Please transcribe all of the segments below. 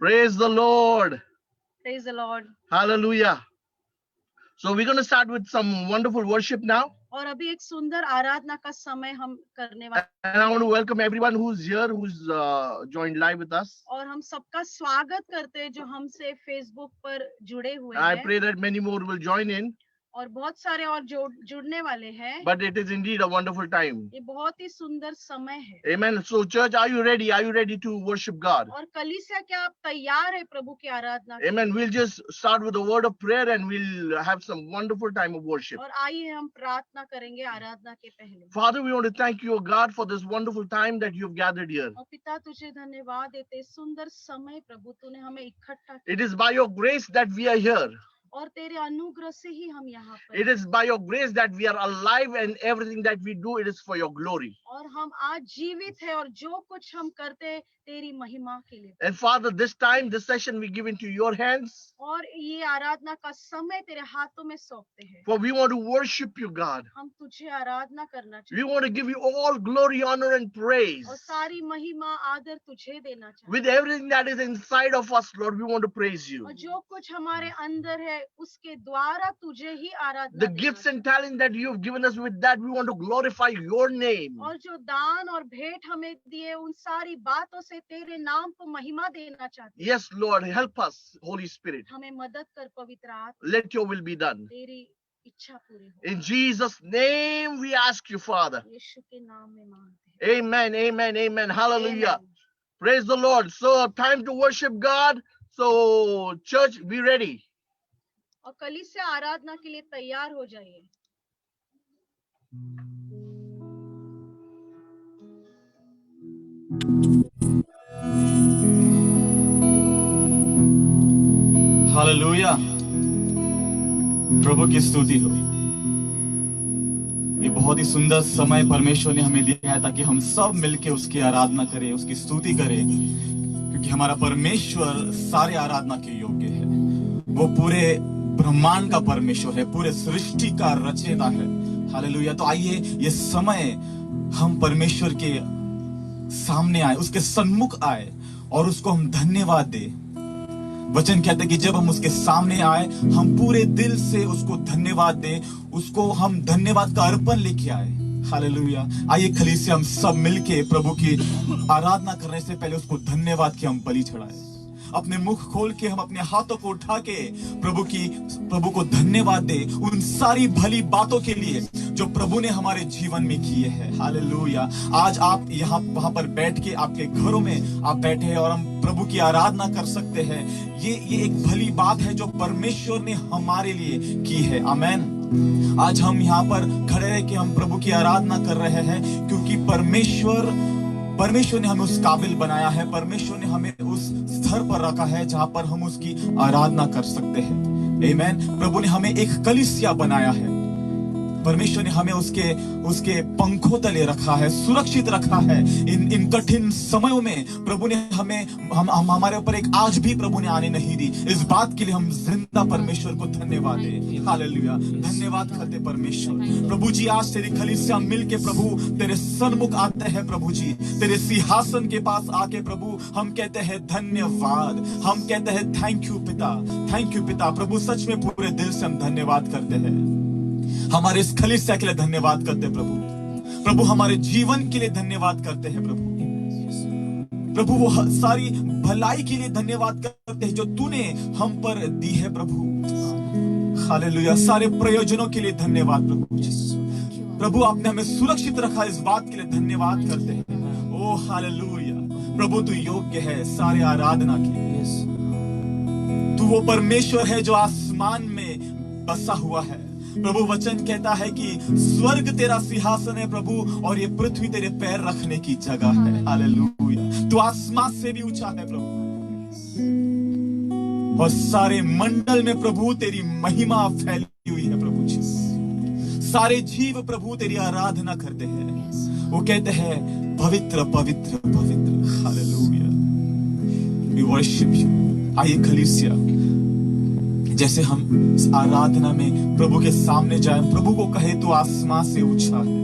Praise the Lord. Praise the Lord. Hallelujah. So we're going to start with some wonderful worship now. और अभी एक सुंदर आराधना का समय हम करने वाले And I want to welcome everyone who's here, who's joined live with us. और हम सबका स्वागत करते हैं जो हमसे फेसबुक पर जुड़े हुए I हैं pray that many more will join in. और बहुत सारे और जुड़ने वाले हैं। But it is indeed a wonderful time. ये बहुत ही सुंदर समय है। Amen. So church, are you ready? Are you ready to worship God? और कलीसिया क्या आप तैयार है प्रभु की आराधना के Amen. लिए? We'll just start with a word of prayer and we'll have some wonderful time of worship. और आइए हम प्रार्थना करेंगे आराधना के पहले। Father, we want to thank you, O God, for this wonderful time that you've gathered here. और पिता तुझे धन्यवाद देते सुंदर समय प्रभु तूने हमें इकट्ठा किया It is by your grace that we are here. और तेरे अनुग्रह से ही हम यहाँ पर It is by your grace that we are alive, and everything that we do, it is for your glory. और हम आज जीवित है और जो कुछ हम करते हैं तेरी महिमा के लिए। And Father, this time, this session, we give into your hands. और ये आराधना का समय तेरे हाथों में सौंपते हैं। For we want to worship you, God. हम तुझे आराधना करना We चाहते want to give you all glory, honor, and praise. और सारी महिमा आदर तुझे देना चाहते With everything that is inside of us, Lord, we want to praise you. और जो कुछ हमारे अंदर है उसके द्वारा तुझे ही आराधना The देना gifts and चाहते talent that you have given us, with that, we want to glorify your name. और जो दान और भेंट हमें दिए उन सारी बातों से तेरे नाम को महिमा देना चाहते Yes, Lord, help us, Holy Spirit. हमें मदद कर पवित्र आत्मा Let your will be done. तेरी इच्छा पूरी हो। In Jesus' name, we ask you, Father. यीशु के नाम में मांगते हैं। Amen, amen, amen. Hallelujah. Amen. Praise the Lord. So, time to worship God. So, church, be ready. और कलीसिया आराधना के लिए तैयार हो जाइए। हालेलुया। प्रभु की स्तुति हो। ये बहुत ही सुंदर समय परमेश्वर ने हमें दिया है ताकि हम सब मिलके उसकी आराधना करें, उसकी स्तुति करें, क्योंकि हमारा परमेश्वर सारे आराधना के योग्य है। वो पूरे ब्रह्मांड का परमेश्वर है, पूरे सृष्टि का रचयिता है। हालेलुया। तो आइए ये समय हम परमेश्वर के सामने आए, उसके सन्मुख आए और उसको हम धन्यवाद दें। वचन कहते हैं कि जब हम उसके सामने आए, हम पूरे दिल से उसको धन्यवाद दें, उसको हम धन्यवाद का अर्पण लेके आए। हालेलुया। आइए कलीसिया हम सब मिलके प्रभु की आराधना करने से पहले उसको धन्यवाद की हम बलि चढ़ाए। अपने मुख खोल के हम अपने हाथों को उठा के प्रभु को धन्यवाद दे उन सारी भली बातों के लिए जो प्रभु ने हमारे जीवन में किए हैं। हालेलुया। आज आप यहाँ वहां पर बैठ के आपके घरों में आप बैठे हैं और हम प्रभु की आराधना कर सकते हैं। ये एक भली बात है जो परमेश्वर ने हमारे लिए की है। आमेन। आज हम यहाँ पर खड़े रह के हम प्रभु की आराधना कर रहे हैं क्योंकि परमेश्वर ने हमें उस काबिल बनाया है। परमेश्वर ने हमें उस स्तर पर रखा है जहां पर हम उसकी आराधना कर सकते हैं। आमेन। प्रभु ने हमें एक कलीसिया बनाया है। परमेश्वर ने हमें उसके पंखों तले रखा है, सुरक्षित रखा है। इन कठिन समयों में प्रभु ने हमारे ऊपर एक आज भी प्रभु ने आने नहीं दी। इस बात के लिए हम जिंदा परमेश्वर को धन्यवाद दें। हालेलुया। धन्यवाद करते परमेश्वर। प्रभु जी आज तेरी कलीसिया मिलके प्रभु तेरे सन्मुख आते हैं। प्रभु जी तेरे सिंहासन के पास आके प्रभु हम कहते हैं धन्यवाद। हम कहते हैं थैंक यू पिता, थैंक यू पिता। प्रभु सच में पूरे दिल से हम धन्यवाद करते हैं। हमारे इस कलीसिया के लिए धन्यवाद करते हैं प्रभु हमारे जीवन के लिए धन्यवाद करते हैं प्रभु वो सारी भलाई के लिए धन्यवाद करते हैं जो तूने हम पर दी है प्रभु। हालेलुया। सारे प्रयोजनों के लिए धन्यवाद प्रभु आपने हमें सुरक्षित रखा, इस बात के लिए धन्यवाद करते हैं। ओ हालेलुया। प्रभु तू योग्य है सारे आराधना के। तू वो परमेश्वर है जो आसमान में बसा हुआ है। प्रभु वचन कहता है कि स्वर्ग तेरा सिंहासन है प्रभु और ये पृथ्वी तेरे पैर रखने की जगह है। हालेलुया। तू आसमान से भी ऊंचा है प्रभु और सारे मंडल में प्रभु तेरी महिमा फैली हुई है प्रभु जी। सारे जीव प्रभु तेरी आराधना करते हैं। वो कहते हैं पवित्र पवित्र पवित्र। हालेलुया। We worship you. आइए कलीसिया जैसे हम इस आराधना में प्रभु के सामने जाए, प्रभु को कहे तू आसमां से ऊंचा है।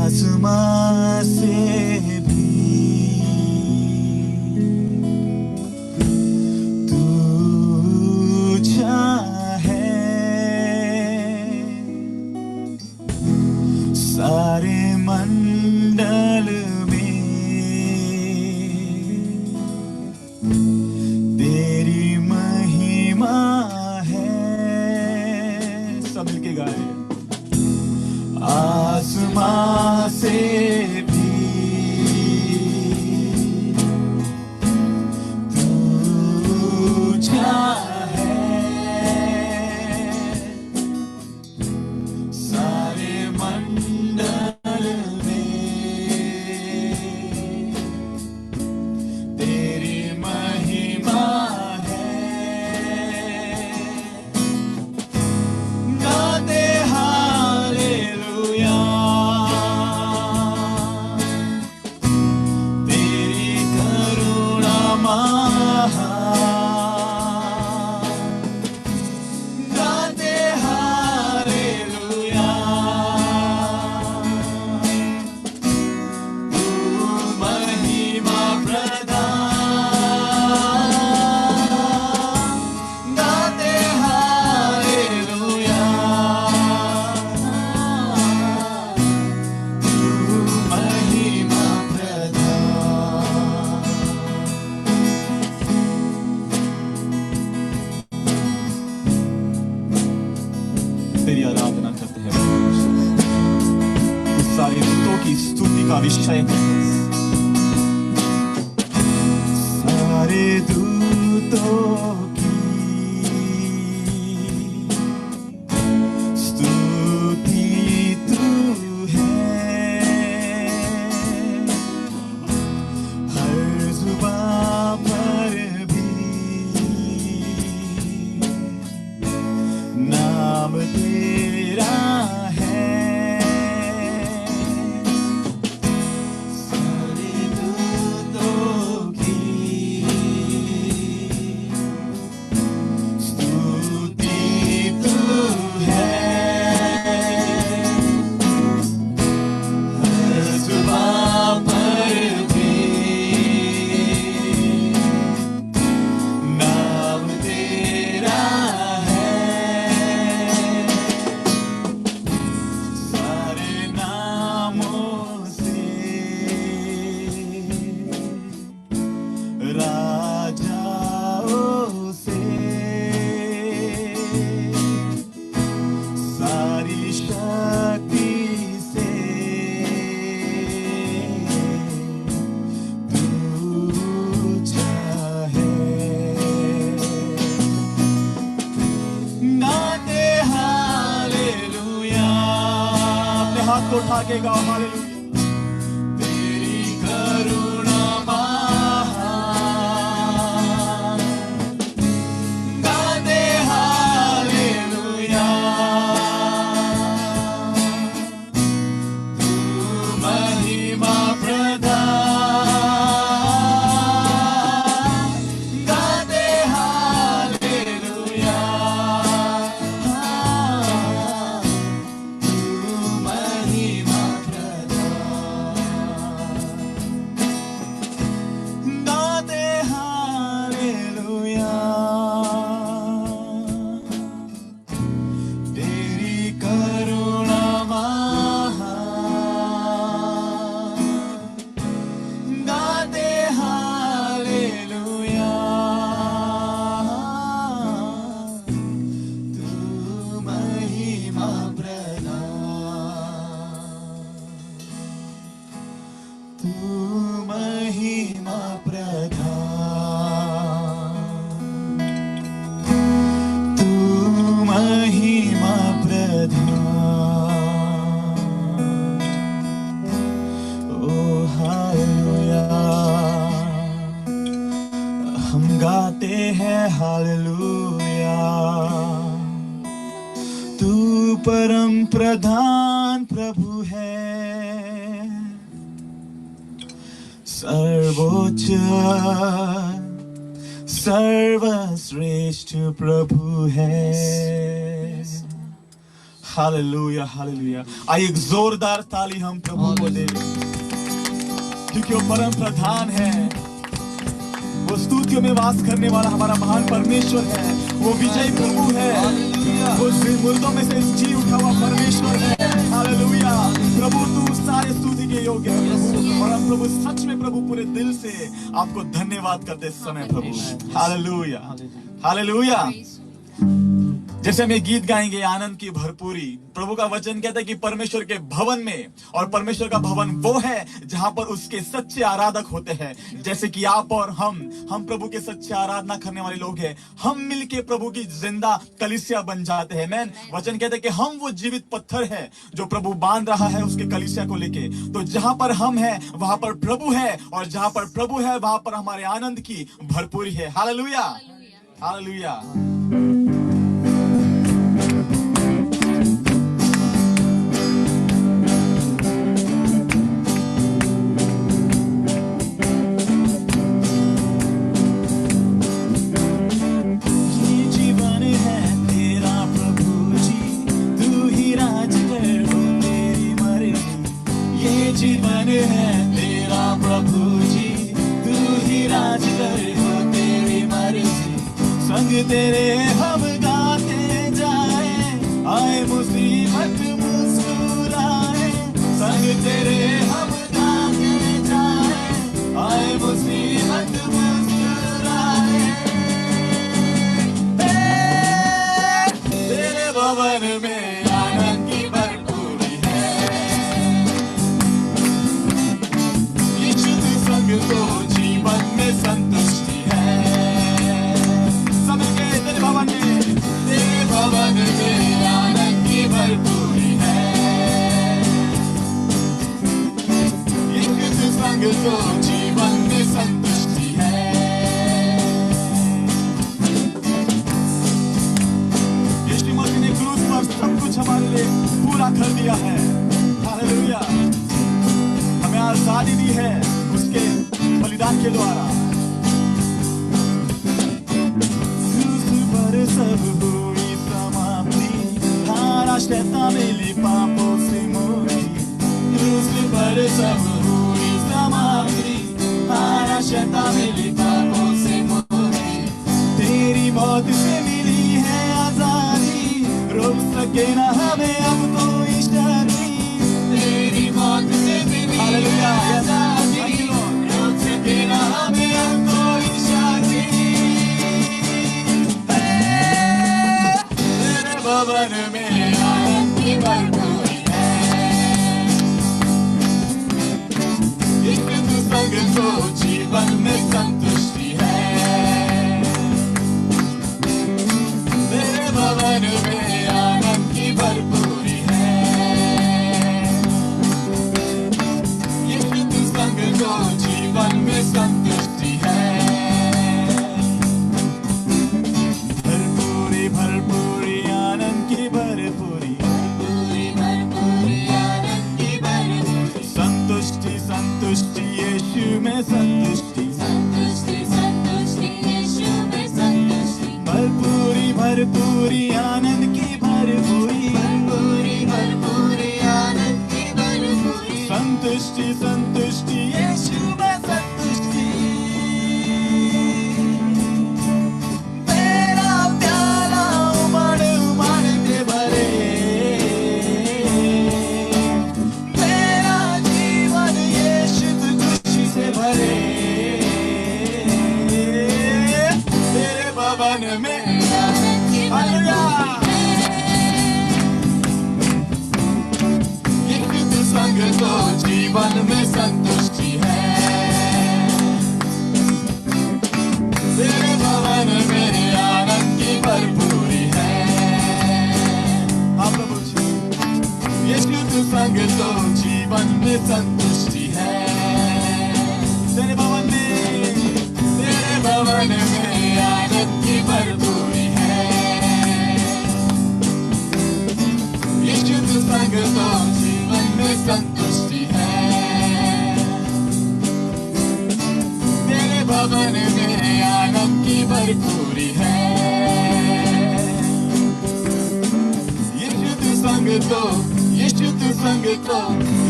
आसमां सारे मंडल में तेरी महिमा है। सब मिलके गाए। आसमां से भी तू ऊंचा है, सारे मंडल में तेरी महिमा है। गाते हालेलुया, तेरी करुणा महान। गाते हालेलुया, तू महिमा प्रदान। गाते हालेलुया, तू महिमा प्रदान। तेरी आराधना करते हैं। इस सारे दूतों की स्तुति का विषय है। सारे दूतों की स्तुति तू है, हर जुबां पर भी नाम तेरा है। सारे दूतों की स्तुति तू है, हर जुबां पर भी नाम तेरा है। सारे नामों से राजाओं से सारी शक्ति से तू ऊंचा है। गाते हालेलुया, अपने हाथ को उठा के गाओ हालेलुया। तेरी करुणा महान। गाते हालेलुया, तू महिमा प्रदान। गाते हालेलुया, तू महिमा प्रदान। गाते हालेलुया, तेरी करुणा महान। गाते हालेलुया, तू महिमा प्रदान। तू महिमा प्रदान। तू महिमा प्रदान। ओ हालेलुया, हम गाते हैं हालेलुया। तू परम प्रधान प्रभु है, सर्वोच्च सर्वश्रेष्ठ प्रभु है। Hallelujah hallelujah. आइए एक जोरदार ताली हम प्रभु को दे, क्योंकि वो परम प्रधान है, वो स्तुतियों में वास करने वाला हमारा महान परमेश्वर है, वो विजयी प्रभु है, वो मुर्दों में से जी उठा हुआ परमेश्वर है। हालेलुया। प्रभु प्रभु सच में प्रभु पूरे दिल से आपको धन्यवाद करते इस समय प्रभु। Hallelujah, hallelujah. जैसे हम ये गीत गाएंगे आनंद की भरपूरी, प्रभु का वचन कहता है कि परमेश्वर के भवन में, और परमेश्वर का भवन वो है जहां पर उसके सच्चे आराधक होते हैं। जैसे कि आप और हम प्रभु के सच्चे आराधना करने वाले लोग हैं। हम मिलके प्रभु की जिंदा कलीसिया बन जाते हैं। मैन वचन कहते हैं कि हम वो जीवित पत्थर है जो प्रभु बांध रहा है उसके कलीसिया को लेके। तो जहां पर हम हैं वहां पर प्रभु है, और जहां पर प्रभु है वहां पर हमारे आनंद की भरपूरी है। Hallelujah, hallelujah. जीवन है तेरा प्रभु जी, तू ही राज कर, हो तेरी मर्जी। संग तेरे हम गाते जाए, आए मुसीबत मुस्कुराए। संग तेरे हम गाते जाए, आए मुसीबत मुस्कुराए। तेरे भवन में आनंद की भरपूरी है, तो जीवन में संतुष्टि है। सबके तेरे भवन में आनंद की भरपूरी है। एक संग तो जीवन में संतुष्टि है। यीशु मसीह ने क्रूस पर सब कुछ हमारे लिए पूरा कर दिया है। हालेलुया। हमें आजादी दी है उसके बलिदान के द्वारा। क्रूस पर सब हुई समाप्ति, हारा शैतान मिली पापों से मुक्ति। क्रूस पर सब हुई समाप्ति, हारा शैतान मिली पापों से मुक्ति। तेरी मौत से मिली है आजादी, रोक सके ना हमें अब कोई शक्ति। तेरी मौत से मिली हालेलुया आजादी, रोक सके ना हमें अब कोई शक्ति। तेरे भवन में आनंद की भरपूरी है, एक तू संग तो जीवन में संतुष्टि है। तेरे भवन में आनंद की भरपूरी है, तो जीवन में संतुष्टि है। भरपूरी भरपूरी आनंद की भरपूरी, भरपूरी भरपूरी आनंद की भरपूरी। संतुष्टि संतुष्टि यीशु में संतुष्टि, संतुष्टि संतुष्टि यीशु में संतुष्टि। भरपूरी भरपूरी आनंद की भरपूरी, भरपूरी भरपूरी आनंद की भरपूरी। संतुष्टि संतुष्टि यीशु में संतुष्टि। तेरा प्याला उमड़ उमड़ के भरे, मेरा जीवन यीशु खुशी से भरे। तेरे भवन में हालेलुया, संग तो जीवन में संतुष्टि है। तेरे भवन में आनंद की भरपूरी है। आप प्रभु जी, यीशु तू संग तो जीवन में संतुष्टि है। तेरे भवन में आनंद की भरपूरी है। यीशु तू संग तो जीवन में संतुष्टि है। तेरे भवन में आनंद की भरपूरी है। यीशु तू संग तो, यीशु तू संग तो,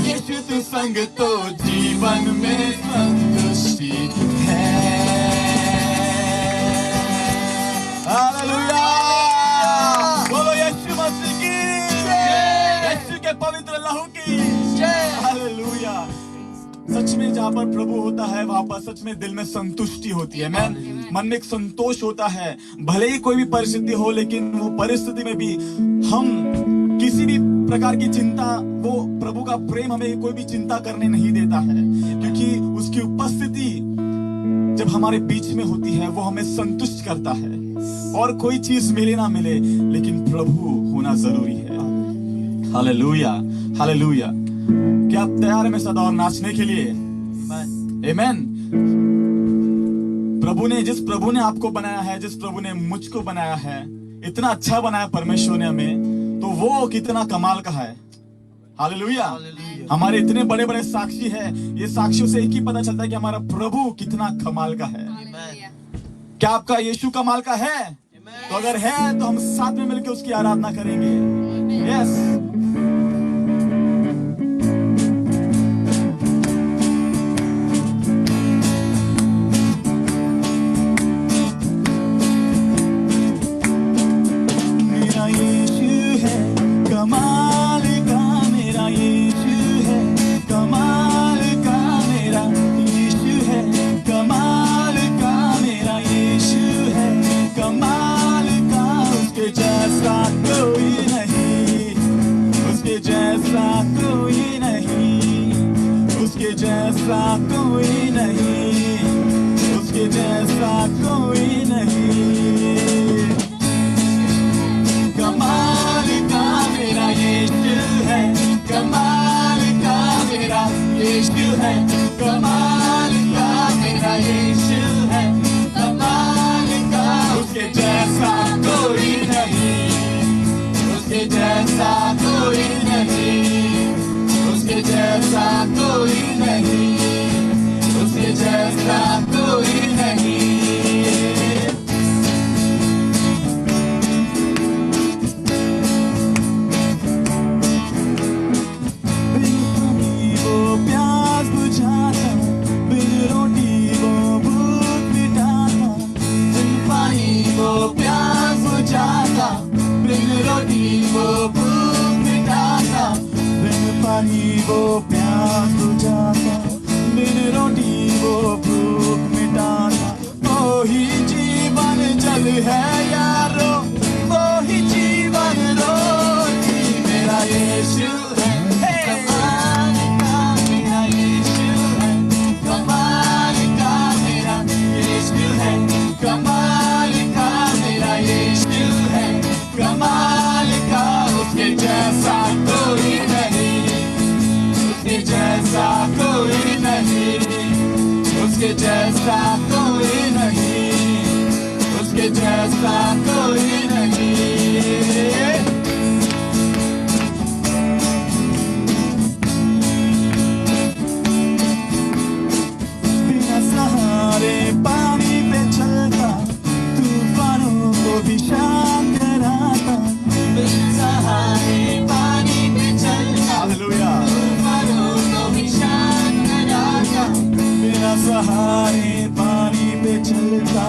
यीशु तू संग तो जीवन में संतुष्टि है। हालेलुया, बोलो यीशु मसीह की, यीशु के पवित्र लहू की जय। हालेलुया। सच में जहाँ पर प्रभु होता है वहां पर सच में दिल में संतुष्टि होती है। मैन मन में एक संतोष होता है। भले ही कोई भी परिस्थिति हो, लेकिन वो परिस्थिति में भी हम किसी भी प्रकार की चिंता, वो प्रभु का प्रेम हमें कोई भी चिंता करने नहीं देता है, क्योंकि उसकी उपस्थिति जब हमारे बीच में होती है वो हमें संतुष्ट करता है। और कोई चीज मिले ना मिले, लेकिन प्रभु होना जरूरी है। Hallelujah, hallelujah. क्या आप तैयार हैं मेरे साथ और नाचने के लिए? आमेन। जिस प्रभु ने आपको बनाया है, जिस प्रभु ने मुझको बनाया है, इतना अच्छा बनाया परमेश्वर ने हमें, तो वो कितना कमाल का है। हालेलुया। हमारे इतने बड़े बड़े साक्षी है, ये साक्षियों से एक ही पता चलता है कि हमारा प्रभु कितना कमाल का है। क्या आपका यीशु कमाल का है? तो अगर है तो हम साथ में मिलकर उसकी आराधना करेंगे। यस। मेरा यीशु है कमाल का, मेरा यीशु है कमाल का, मेरा यीशु है कमाल का, मेरा यीशु है कमाल का। उसके जैसा कोई नहीं, उसके जैसा कोई नहीं, उसके जैसा कोई नहीं, उसके जैसा कोई नहीं। कमाल का मेरा यीशु है, कमाल का मेरा यीशु है, कमाल का मेरा यीशु है, कमाल का। उसके जैसा कोई नहीं, उसके जैसा कोई नहीं, उसके जैसा कोई नहीं, उसके जैसा कोई नहीं। बिन पानी वो प्यास बुझाता, बिन रोटी वो भूख मिटाता, बिन पानी वो प्यास बुझाता, बिन रोटी वो भूख मिटाता, बिन पानी वो प्यास बुझाता, बिन रोटी वो भूख मिटाता। वो ही जीवन जल है यारो, वो ही जीवन रोटी मेरा यीशु है। कमाल का मेरा यीशु है, कमाल का मेरा यीशु है, कमाल का मेरा यीशु है, कमाल का। उसके जैसा कोई नहीं, उसके जैसा कोई नहीं, उसके जैसा कोई नहीं, उसके जैसा कोई नहीं। बिना सहारे पानी पे चलता, तूफानों को भी शांत कराता, बिना सहारे पानी पे चलता, हालेलुया। तूफानों को भी शांत कराता, बिना सहारे पानी पे चलता,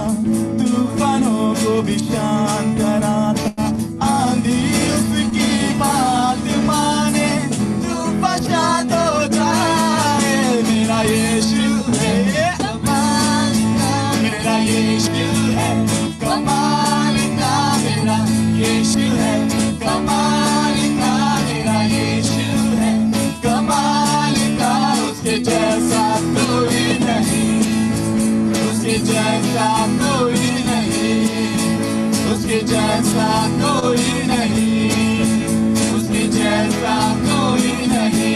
तूफानों को भी शांत कराता। आंधी उसकी बात माने, तूफान शांत हो जाए। मेरा यीशु है कमाल का, मेरा यीशु है कमाल का, मेरा यीशु है कमाल का, मेरा यीशु है कमाल का। उसके जैसा कोई नहीं, उसके जैसा कोई नहीं, उसके जैसा कोई नहीं, उसके जैसा कोई नहीं।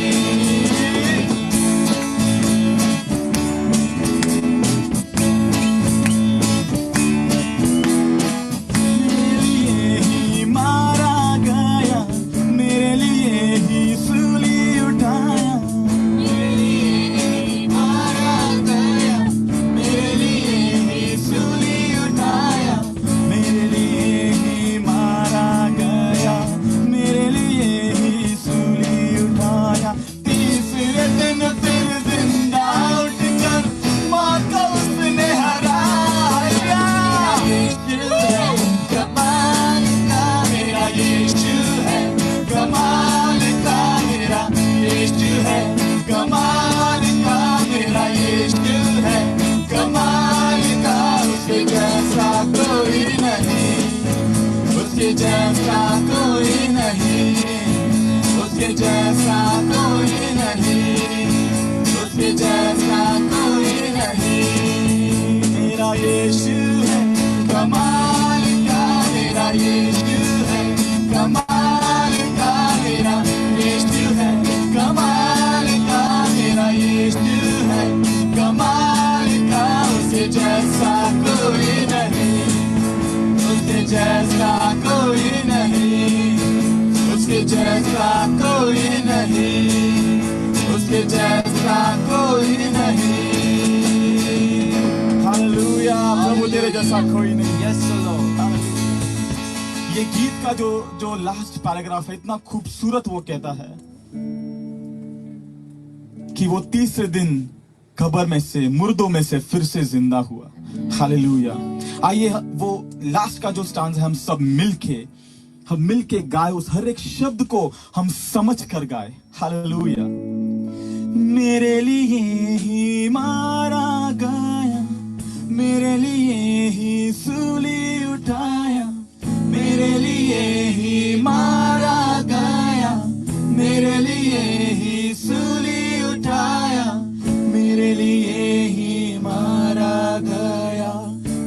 मेरे लिए ही मारा गया, मेरे लिए ही सूली उठाया, मेरे लिए ही मारा गया, मेरे लिए ही सूली उठाया, मेरे लिए ही मारा जैसा कोई नहीं। Yes, Lord. ये गीत का जो लास्ट पैराग्राफ है इतना खूबसूरत, वो कहता है कि वो तीसरे दिन कब्र में से, मुर्दों में से फिर से जिंदा हुआ। हालेलुया। आइए वो लास्ट का जो स्टांजा है हम सब मिलके गाए, उस हर एक शब्द को हम समझ कर गाए। हालेलुया। मेरे लिए ही मारा गया, मेरे लिए ही सूली उठाया, मेरे लिए ही मारा गया, मेरे लिए ही सूली उठाया, मेरे लिए ही मारा गया,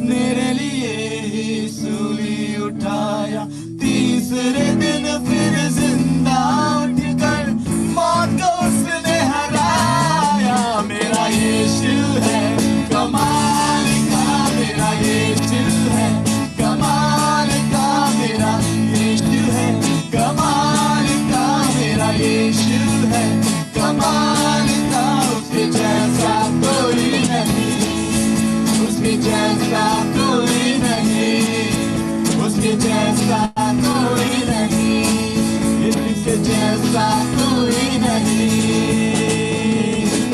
मेरे लिए ही सूली उठाया। तीसरे दिन फिर जिंदा उठकर मौत को उसने हराया। मेरा यीशु है कमाल का, मेरा यीशु है कमाल का, मेरा यीशु है कमाल का, मेरा यीशु है कमाल का। उसके जैसा कोई नहीं, उसके जैसा कोई नहीं, उसके जैसा कोई नहीं, इसके जैसा कोई नहीं।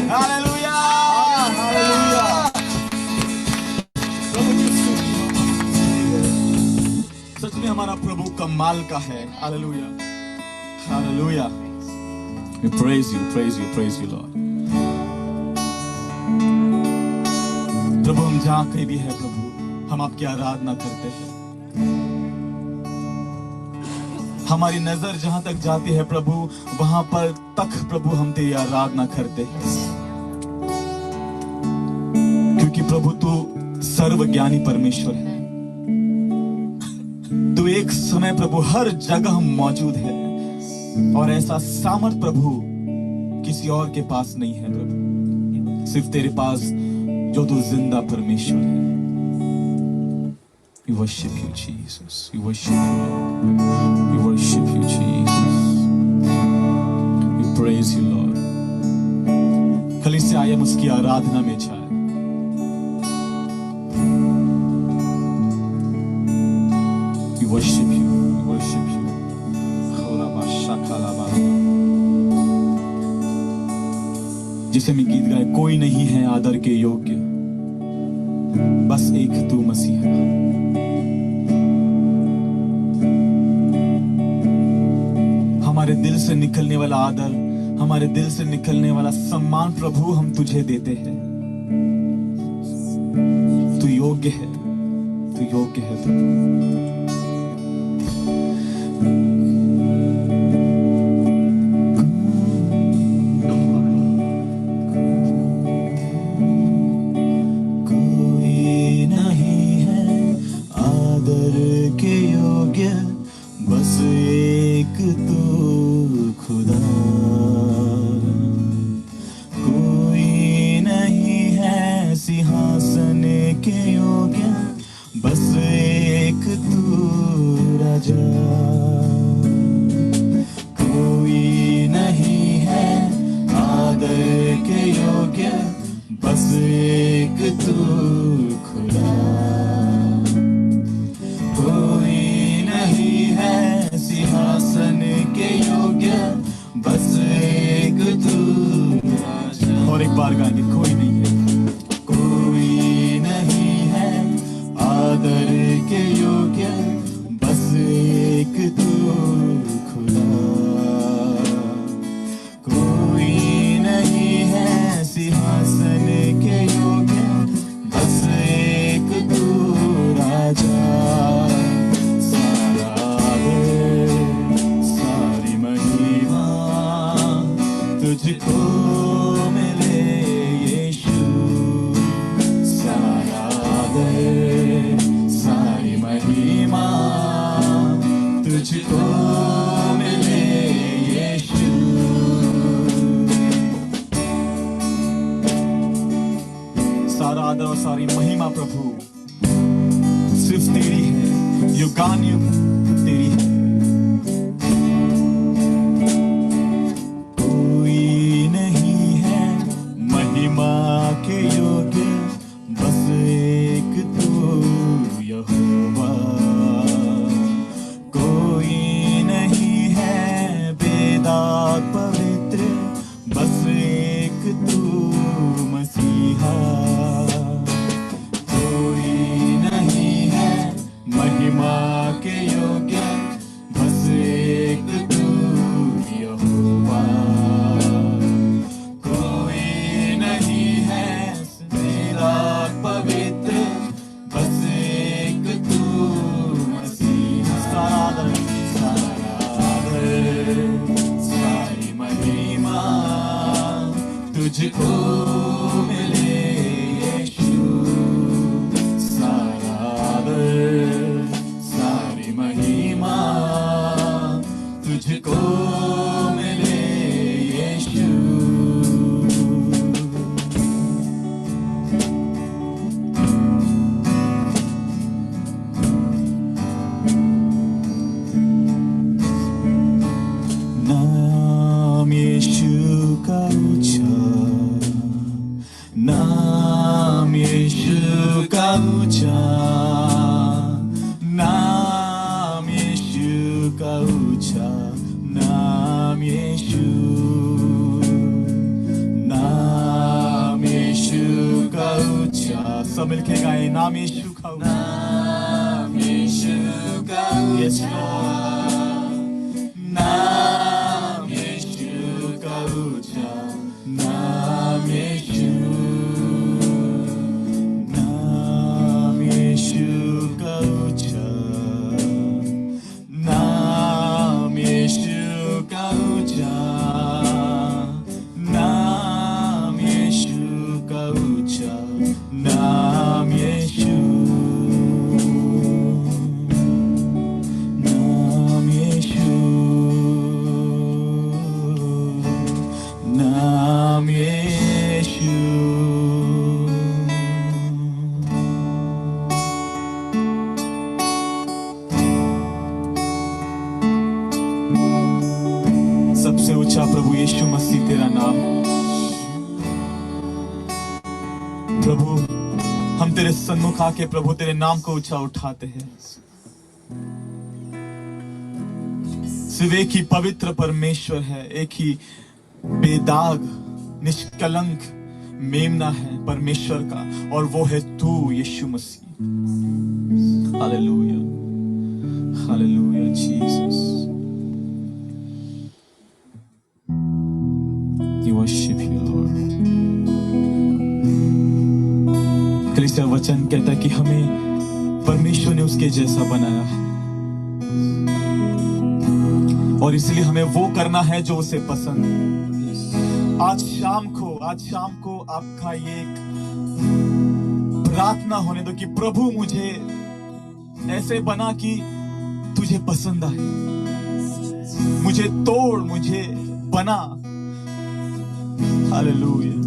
Hallelujah, hallelujah. प्रभु की स्तुति। सच में हमारा प्रभु कमाल का है। Hallelujah, hallelujah. We praise you, praise you, Lord. प्रभु हम जहाँ कहीं भी है प्रभु, हम आपकी आराधना करते हैं। हमारी नजर जहां तक जाती है प्रभु, वहां पर तक प्रभु हम तेरी आराधना करते हैं, क्योंकि प्रभु तू सर्वज्ञानी परमेश्वर है। तू एक समय प्रभु हर जगह मौजूद है, और ऐसा सामर्थ प्रभु किसी और के पास नहीं है प्रभु, सिर्फ तेरे पास, जो तू जिंदा परमेश्वर है। We worship you, Jesus. We worship you, Lord. We worship you, Jesus. We praise you, Lord. कलीसिया से आए हम उसकी आराधना में जाए। We worship you. We worship you. जिसे में गीत गाए, कोई नहीं है आदर के योग्य, बस एक तू मसीहा। हमारे दिल से निकलने वाला आदर, हमारे दिल से निकलने वाला सम्मान प्रभु हम तुझे देते हैं। तू योग्य है, तू योग्य है प्रभु। कोई नहीं है आदर के योग्य, बस एक तू खुदा। कोई नहीं है सिंहासन के योग्य, बस एक तू राजा। कोई नहीं है आदर के योग्य, बस एक तू खुदा। कोई नहीं है सिंहासन के योग्य, बस एक तू राजा। और एक बार गाएंगे, कोई नहीं है, कोई नहीं है आदर के योग्य, बस एक तू खुदा। कोई नहीं है सिंहासन के योग्य, बस एक तू राजा। सारा आदर, सारी महिमा तुझको मिले यीशु। सारा आदर, सारी महिमा तुझको मिले यीशु। सारा आदर और सारी महिमा प्रभु सिर्फ तेरी है, युगानुयुग तेरी है। कोई नहीं है महिमा के योग्य, बस एक तू तुझको मिले यीशु, सारा आदर सारी महिमा तुझको मिले यीशु। नाम यीशु का ऊंचा, नाम यीशु का ऊंचा, नाम यीशु का ऊंचा, नाम यीशु, नाम यीशु का ऊंचा। सब मिलके गाए नाम यीशु का ऊंचा, नाम यीशु का ऊंचा, नाम यीशु का ऊंचा, नाम यीशु, नाम यीशु का ऊंचा, नाम यीशु का ऊंचा, नाम यीशु का ऊंचा, नाम यीशु, नाम यीशु, नाम यीशु। सबसे ऊंचा प्रभु यीशु मसीह तेरा नाम। प्रभु हम तेरे सन्मुख आके प्रभु तेरे नाम को ऊंचा उठाते हैं। सिर्फ एक ही पवित्र परमेश्वर है, एक ही बेदाग निष्कलंक मेमना है परमेश्वर का, और वो है तू Yeshu Masih. Hallelujah, hallelujah Jesus. We worship you, Lord. कलीसिया वचन कहता है कि हमें परमेश्वर ने उसके जैसा बनाया है, और इसलिए हमें वो करना है जो उसे पसंद है। आज शाम को आपका ये एक प्रार्थना होने दो कि प्रभु मुझे ऐसे बना कि तुझे पसंद आए, मुझे तोड़, मुझे बना। हालेलुया।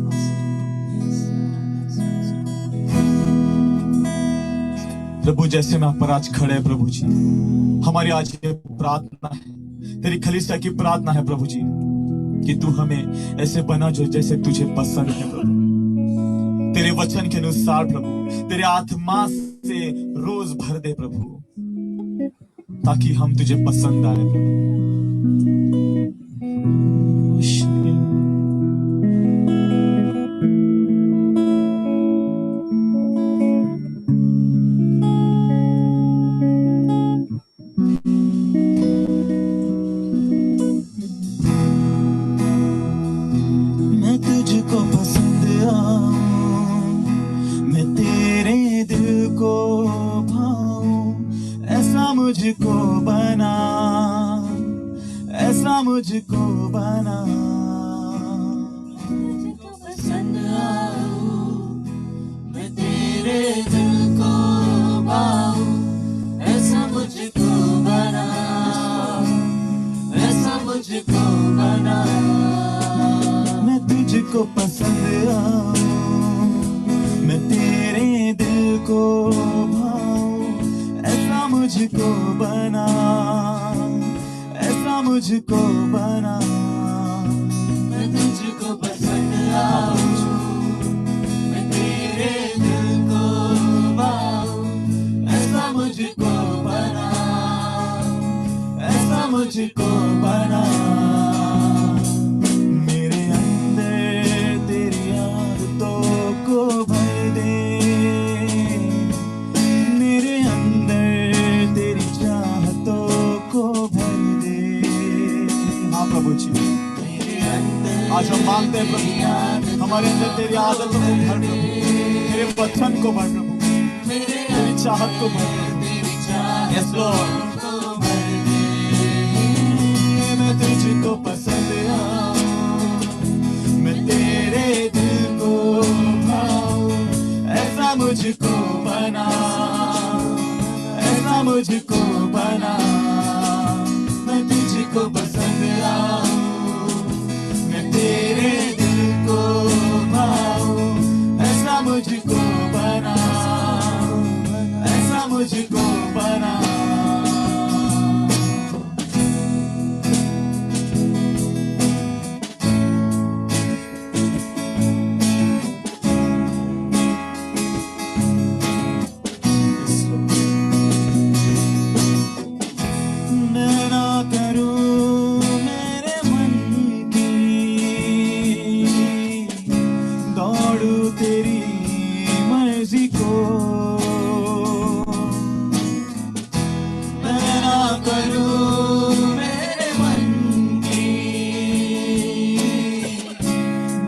प्रभु जैसे मैं आप पर आज खड़े हैं प्रभु जी, हमारी आज ये प्रार्थना है, तेरी कलीसिया की प्रार्थना है प्रभु जी, कि तू हमें ऐसे बना जो जैसे तुझे पसंद है प्रभु, तेरे वचन के अनुसार प्रभु, तेरे आत्मा से रोज भर दे प्रभु, ताकि हम तुझे पसंद आए प्रभु। मैं तुझको पसंद आऊं, मैं तेरे दिल को भाऊं, ऐसा मुझको बना, ऐसा मुझको बना। तुझको पसंद आऊं, मैं तेरे दिल को भाऊं, ऐसा मुझको बना, ऐसा मुझको बना। मैं तुझको पसंद आऊं, मैं तेरे दिल को भाऊं, ऐसा मुझको बना, ऐसा मुझको बना। मैं तुझको पसंद आऊं, मैं तेरे दिल को भाऊं, ऐसा मुझको बना, ऐसा मुझको बना। मेरे अंदर तेरी आदतों को भर दे, मेरे अंदर तेरी चाहतों को भर दे। हाँ प्रभु जी, आज हम मांगते हैं प्रभु, हमारे अंदर तेरी आदतों को भर प्रभु, तेरे वचन को भर प्रभु, तेरी चाहत को भर प्रभु। Yes Lord. मैं तुझको पसंद आऊं, मैं तेरे मुझको बना, मैं तुझको पसंद आऊं, मैं तेरे दिल को भाऊं, ऐसा मुझको बना, ऐसा मुझको बना। मैं ना करूं मेरे मन की, दौड़ूं तेरी मर्जी को, मैं ना करूं मेरे मन की,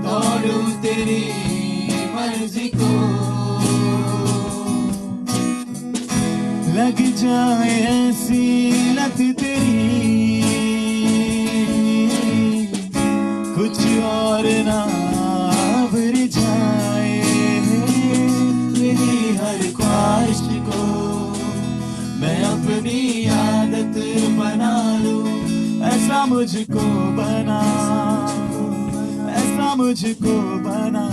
दौड़ूं तेरी मर्जी को। लग जाए ऐसी लत तेरी, कुछ और ना भर जाए मेरी हर ख्वाहिश को, मैं अपनी आदत बना लूं, ऐसा मुझको बना, ऐसा मुझको बना।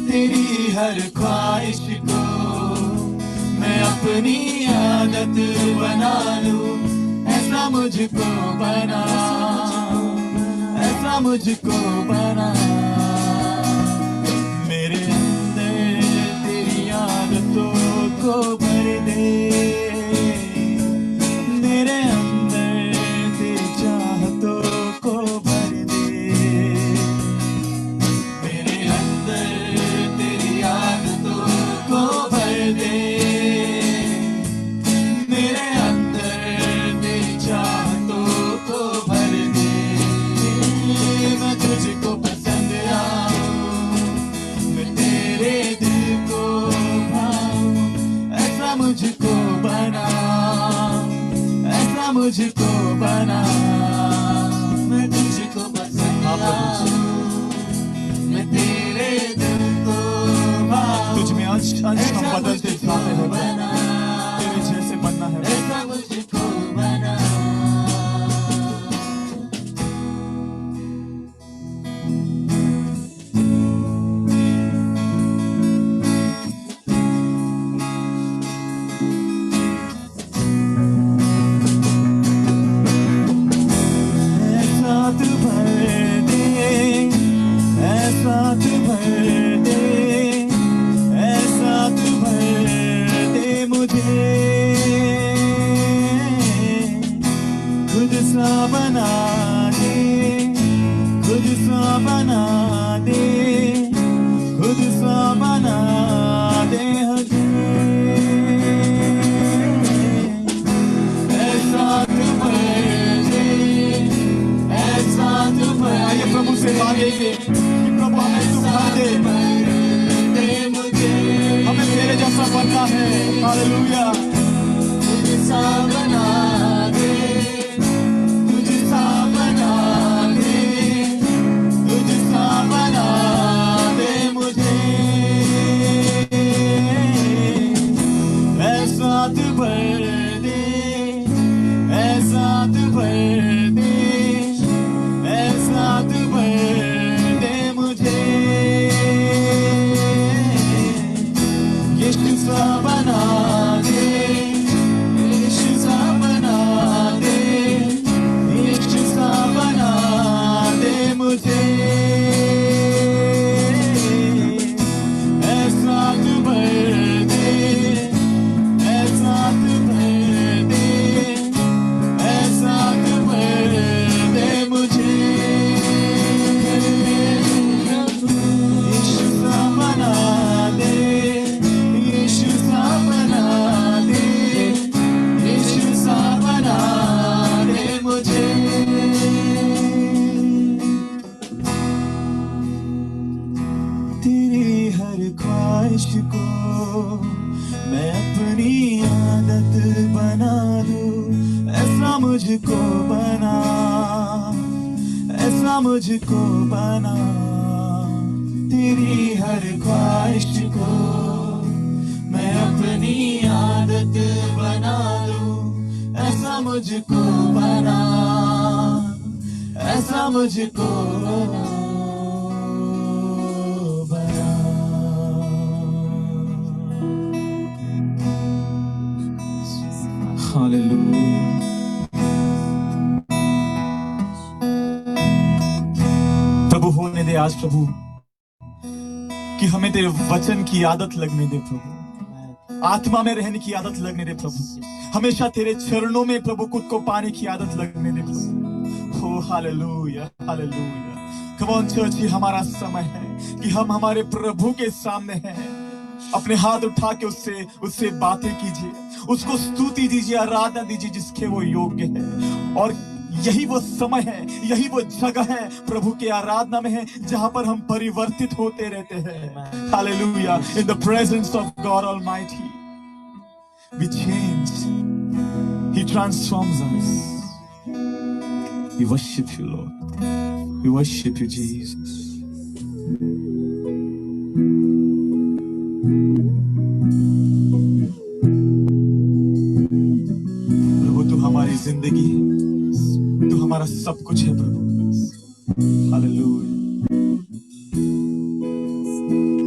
तेरी हर ख्वाहिश को मैं अपनी आदत बना लूं, ऐसा मुझको बना, ऐसा मुझको बना। मेरे अंदर तेरी आदतों को भर दे, मेरे अंदर तेरी चाहतों को भर दे, मेरे अंदर तेरी आदतों को भर दे, मेरे अंदर तेरी चाहतों को भर दे। मैं तुझको पसंद आऊं, मैं तेरे दिल को भाऊं, ऐसा मुझको बना, ऐसा मुझको बना। मैं तुझको पसंद आऊं, मैं तेरे दिल को भाऊं, तुझ में अंश अंश हम ऐसा बदलते मुझको जाते हैं, बना, तेरे जैसे बनना है। ऐसा मुझको बना। ऐसा तू भर दे, ऐसा तू भर दे, ऐसा तू भर दे मुझे, खुद सा बना दे, खुद सा बना दे, खुद सा बना दे हमें, ऐसा तू भर दे, ऐसा तू भर। आइए प्रभु से मांगेंगे कि प्रभु हमें तू भर दे मुझे, हमें तेरे जैसा बनना है। हालेलुया। तुझ सा बना दे, तुझ सा बना दे, तुझ सा बना दे मुझे, ऐसा तू भर दे, ऐसा तू भर दे, ऐसा तू भर दे मुझे, यीशु सा बना दे, यीशु सा बना दे, यीशु सा बना दे मुझे, ऐसा तू भर दे, ऐसा तू भर दे, ऐसा तू भर दे मुझे, यीशु सा बना दे, यीशु सा बना दे, यीशु सा बना दे मुझे। तेरी हर ख्वाहिश को मैं अपनी आदत बना दूं, ऐसा मुझको बना, ऐसा मुझको बना। तेरी हर ख्वाहिश को मैं अपनी आदत बना मुझको बना, ऐसा मुझको बना। हालेलुया। प्रभु होने दे आज प्रभु, कि हमें तेरे वचन की आदत लगने दे प्रभु, आत्मा में रहने की आदत लगने दे प्रभु, हमेशा तेरे चरणों में प्रभु खुद को पाने की आदत लगने दे प्रभु। ओ hallelujah hallelujah. Come on church, ये हमारा समय है कि हम हमारे प्रभु के सामने हैं। अपने हाथ उठा के उससे बातें कीजिए, उसको स्तुति दीजिए, आराधना दीजिए जिसके वो योग्य है। और यही वो समय है, यही वो जगह है प्रभु के आराधना में है, जहां पर हम परिवर्तित होते रहते हैं। Hallelujah. In the presence of God almighty we change, he transforms us. We worship you Lord, we worship you Jesus. प्रभु तू हमारी जिंदगी है, तू हमारा सब कुछ है प्रभु। हालेलुया।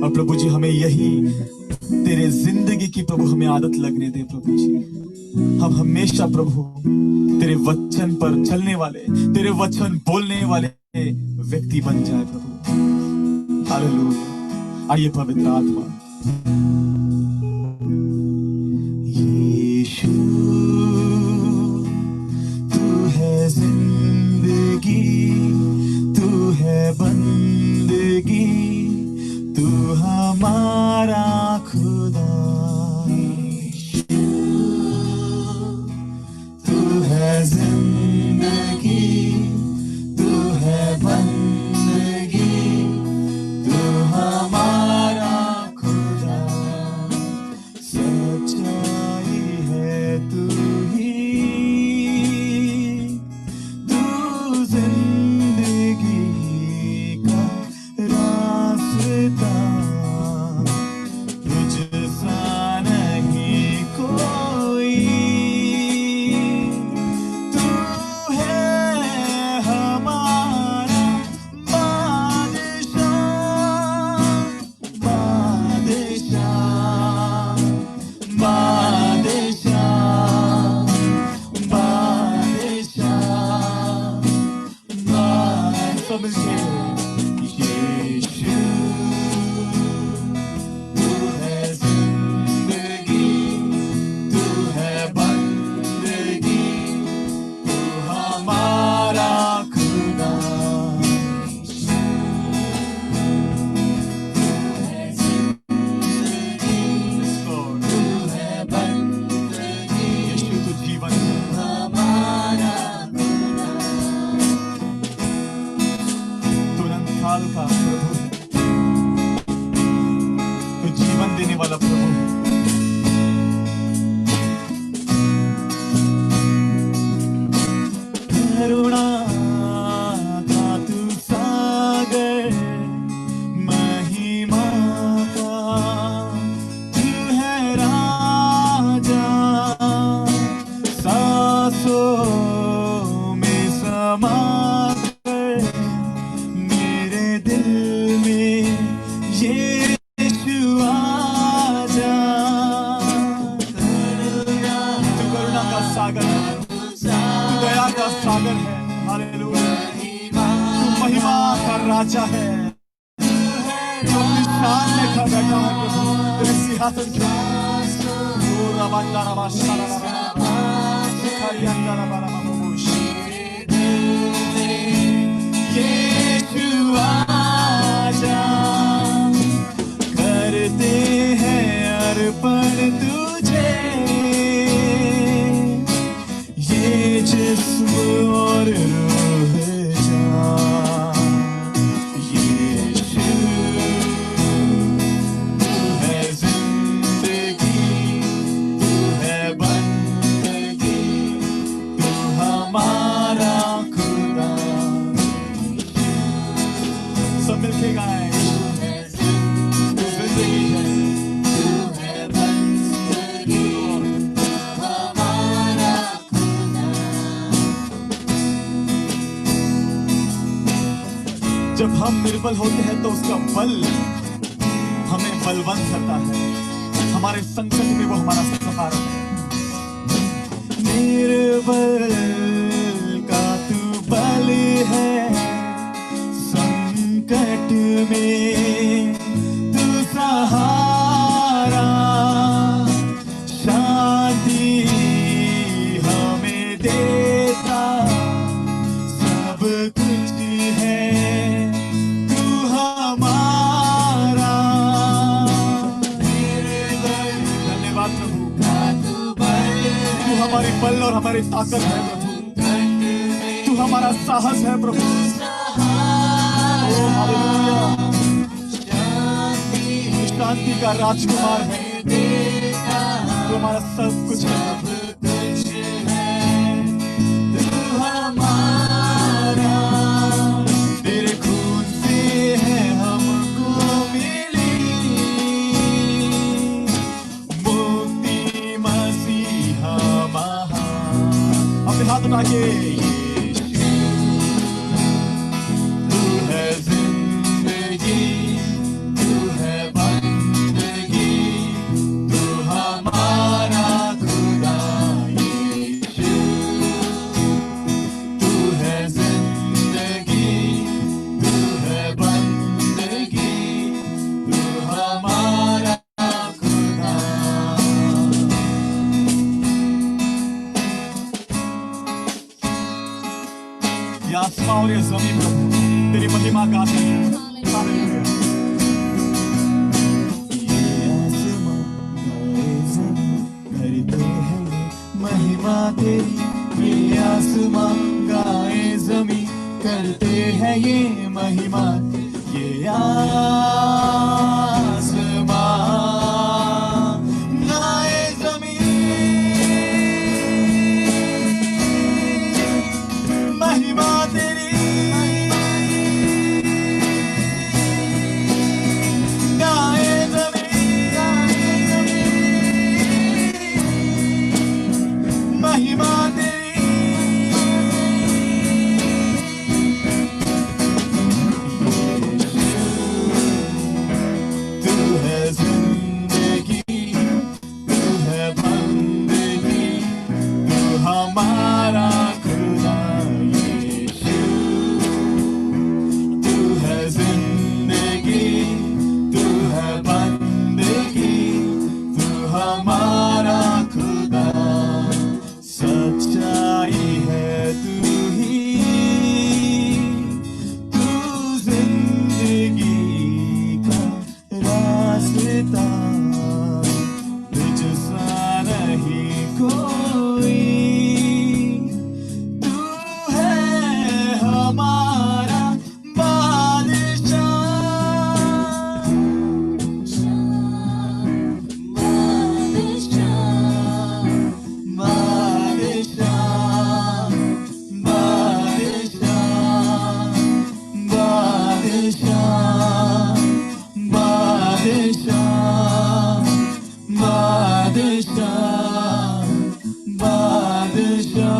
और प्रभु जी हमें यही तेरे जिंदगी की प्रभु हमें आदत लगने दे प्रभु जी। हम हमेशा प्रभु तेरे वचन पर चलने वाले, तेरे वचन बोलने वाले व्यक्ति बन जाए प्रभु। हालेलुया। आइए पवित्र आत्मा, यीशु तू है जिंदगी, तू है बंदगी, तू हमारा खुदा। तू है जिंदगी, तू है बंदगी, तू हमारा खुदा। सच्चाई है तू ही, तू जिंदगी का रास्ता, तुझसा नहीं कोई। तू है हमारा बादशाह, बादशाह, बादशाह, बादशाह। सब मिलके यीशु तू है जिंदगी, तू है बंदगी, तू हमारा खुदा। तू है बंदगी, यीशु तू जीवन हमारा खुदा। तुरंत काल का प्रभु, तू जीवन देने वाला प्रभु। करुणा का तू सागर, महिमा का तू है राजा। सांसों में समा कर मेरे दिल में यीशु आजा। तू करुणा का सागर है, तू दया का सागर है। हालेलुया। तू महिमा का राजा है, जो अपनी शान में खड़ा बैठा है प्रभु तेरे सिंहासन के ऊपर। ओ रबंदा रबा शारा रबा, खरियंदा रबा रबा बोशी। यीशु आजा, करते हैं अर्पण तुझे, ये जिस्म और रूह जान। यीशु तू है जिंदगी, तू है बंदगी, तू हमारा खुदा। सब मिलके गाएं। तू जिंदगी है, तू है बंदगी, तू हमारा खुदा। जब हम निर्बल होते हैं तो उसका बल हमें बलवंत करता है, हमारे संकट में वो हमारा सहारा है। निर्बल का तू बल है, संकट में तू सहारा, शांति हमें देता, सब कुछ है तू हमारा। धन्यवाद प्रभु, तू हमारी बल और हमारी ताकत है प्रभु, तू हमारा साहस है प्रभु। ओ हालेलुया, शांति का राजकुमार है, तू हमारा सब कुछ है। तू हमारा, तेरे खून से है हमको मिली मुक्ति, मसीहा महान। अपने हाथ उठा के तू है जिंदगी, तू है बंदगी, तू हमारा खुदा यीशु। तू है जिंदगी, तू है बंदगी, तू हमारा खुदा। ये आसमां और ये जमीन प्रभु तेरी महिमा गाते हैं। हालेलुया। ये आसमां गाए ज़मीं करते हैं ये महिमा तेरी, ये आसमां गाए ज़मीं करते हैं ये महिमा, ये आसमां गाए ज़मीं महिमा तेरी, गाए ज़मीं महिमा तेरी। तू है जिंदगी, तू है बंदगी, तू हमारा खुदा यीशु। तू है जिंदगी, तू है बंदगी, तू हमारा खुदा। सच्चाई है तू ही, तू जिंदगी का रास्ता, तुझसा नहीं कोई, तू है हमारा बादशाह, बादशाह, बादशाह, बादशाह, बादशाह, बादशाह।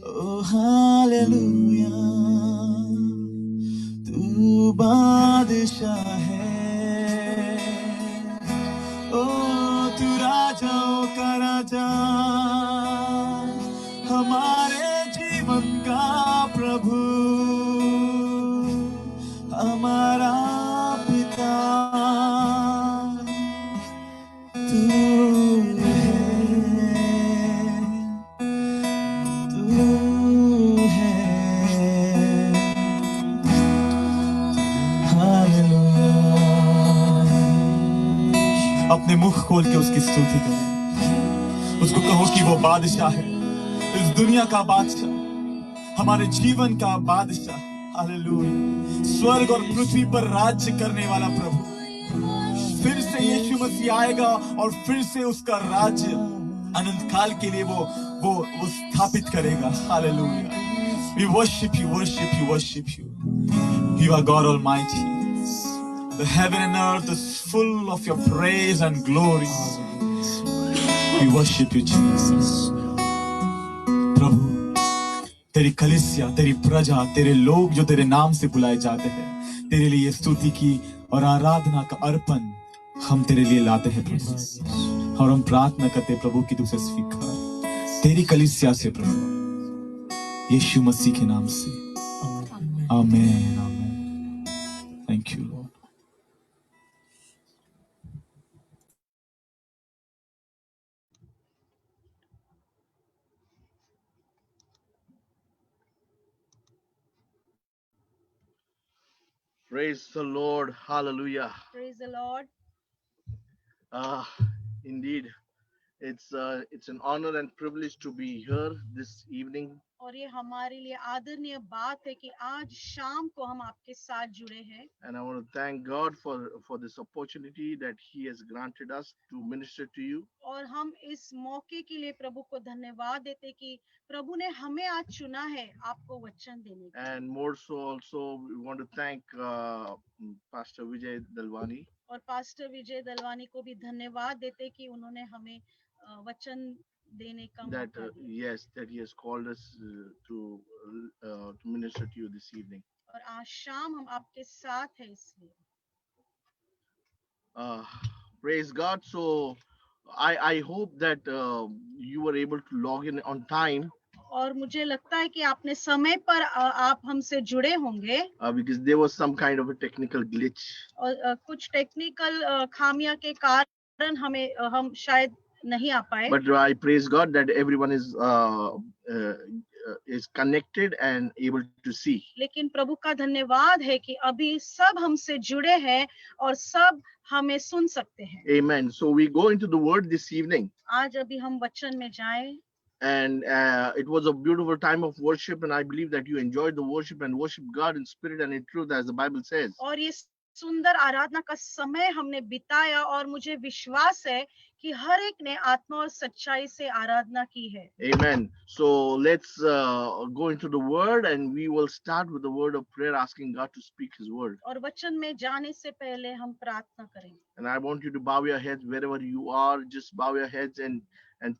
ओ हालेलुया, तू बादशाह है, ओ तू राजाओं का राजा, हमारे जीवन का प्रभु, हमारा पिता तू है, तू है। हालेलुया। अपने मुख खोल के उसकी स्तुति करो, उसको कहो कि वो बादशाह है, इस दुनिया का बादशाह, हमारे जीवन का बादशाह। हालेलुया। स्वर्ग और पृथ्वी पर राज्य करने वाला प्रभु, फिर से यीशु मसीह आएगा और फिर से उसका राज्य अनंत काल के लिए वो स्थापित करेगा। Hallelujah. We worship you, worship you, worship you. You are God Almighty. The heaven and earth is full of your praise and glory. We worship you, Jesus. प्रभु, तेरी कलीसिया, तेरी प्रजा, तेरे लोग जो तेरे नाम से बुलाए जाते हैं, तेरे लिए स्तुति की और आराधना का अर्पण हम तेरे लिए लाते हैं प्रभु। और हम प्रार्थना करते हैं प्रभु कि तू उसे स्वीकार तेरी कलीसिया से प्रभु, यीशु मसीह के नाम से। आमीन, आमीन। Thank you Lord. Praise the Lord. Hallelujah. Praise the Lord. Indeed, it's an honor and privilege to be here this evening. और ये हमारे लिए आदरणीय बात है कि आज शाम को हम आपके साथ जुड़े हैं। And I want to thank God for this opportunity that He has granted us to minister to you. और हम इस मौके के लिए प्रभु को धन्यवाद देते कि प्रभु ने हमें आज चुना है आपको वचन देने के लिए। And more so also we want to thank Pastor Vijay Dalwani. और पास्टर विजय दलवानी को भी धन्यवाद देते कि उन्होंने हमें वचन देने का That मौका दिया। yes, that He has called us to minister to you this evening. और आज शाम हम आपके साथ हैं इसलिए। Praise God. So I hope that you were able to log in on time. और मुझे लगता है कि आपने समय पर आप हमसे जुड़े होंगे। Because there was some kind of a technical glitch. और कुछ टेक्निकल खामियां के कारण हम शायद नहीं आ पाए। But I praise God that everyone is connected and able to see. लेकिन प्रभु का धन्यवाद है कि अभी सब हमसे जुड़े हैं और सब हमें सुन सकते हैं। Amen. So we go into the word this evening. आज अभी हम वचन में जाएं। And it was a beautiful time of worship, and I believe that you enjoyed the worship and worship God in spirit and in truth, as the Bible says. और ये सुंदर आराधना का समय हमने बिताया और मुझे विश्वास है कि हर एक ने आत्मा और सच्चाई से आराधना की है। Amen. So let's go into the word, and we will start with the word of prayer, asking God to speak His word. और वचन में जाने से पहले हम प्रार्थना करें। And I want you to bow your heads wherever you are. Just bow your heads and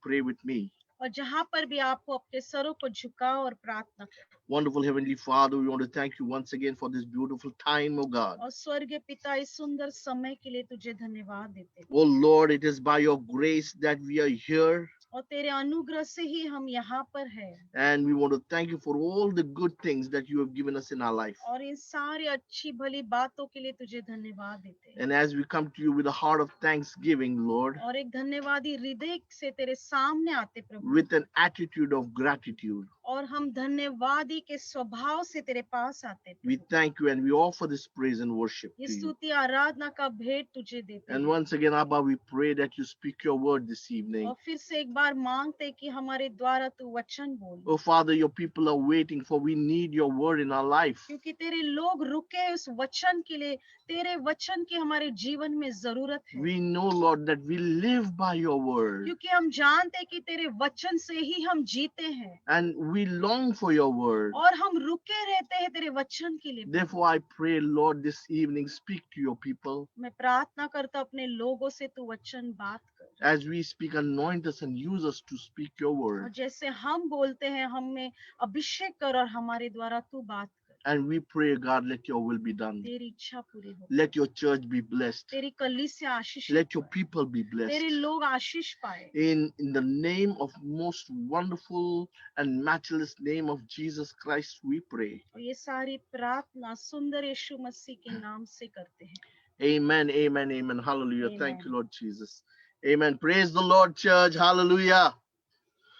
pray with me. और जहाँ पर भी आपको अपने सरों को झुकाओ और प्रार्थना करें। Wonderful Heavenly Father, we want to thank you once again for this beautiful time, oh God. और स्वर्गीय पिता इस सुंदर समय के लिए तुझे धन्यवाद देते हैं। Oh Lord, it is by your grace that we are here. और तेरे अनुग्रह से ही हम यहाँ पर हैं। And we want to thank you for all the good things that you have given us in our life. और इन सारी अच्छी भली बातों के लिए तुझे धन्यवाद देते हैं। And as we come to you with a heart of thanksgiving, Lord, और एक धन्यवादी हृदय से तेरे सामने आते प्रभु। with an attitude of gratitude, और हम धन्यवादी के स्वभाव से तेरे पास आते हैं। we thank you and we offer this praise and worship ये to you. स्तुति आराधना का भेंट तुझे देते And हैं। once again, Abba, we pray that you speak your word this evening. और फिर से एक बार मांगते कि हमारे द्वारा तू वचन बोल। Oh Father, your people are waiting, for we need your word in our life. क्योंकि तेरे लोग रुके उस वचन के लिए, तेरे वचन की हमारे जीवन में जरूरत है। We know, Lord, that we live by your word. क्योंकि हम जानते हैं कि तेरे वचन से ही हम जीते हैं। And we long for your word. और हम रुके रहते हैं तेरे वचन के लिए। Therefore, I pray, Lord, this evening, speak to your people. मैं प्रार्थना करता अपने लोगों से तू वचन बात कर। As we speak, anoint us and use us to speak your और word. जैसे हम बोलते हैं, हमें अभिषेक कर और हमारे द्वारा तू बात कर। And we pray, God, let your will be done. तेरी इच्छा पूरी हो। Let your church be blessed. तेरी कलीसिया आशीष। Let your people be तेरे blessed. लोग आशीष पाए। In the name of most wonderful and matchless name of Jesus Christ, we pray. और ये सारी प्रार्थना सुंदर यीशु मसीह के नाम से करते हैं। Amen, amen, amen. Hallelujah. Amen. Thank you, Lord Jesus. Amen. Praise the Lord, church. Hallelujah.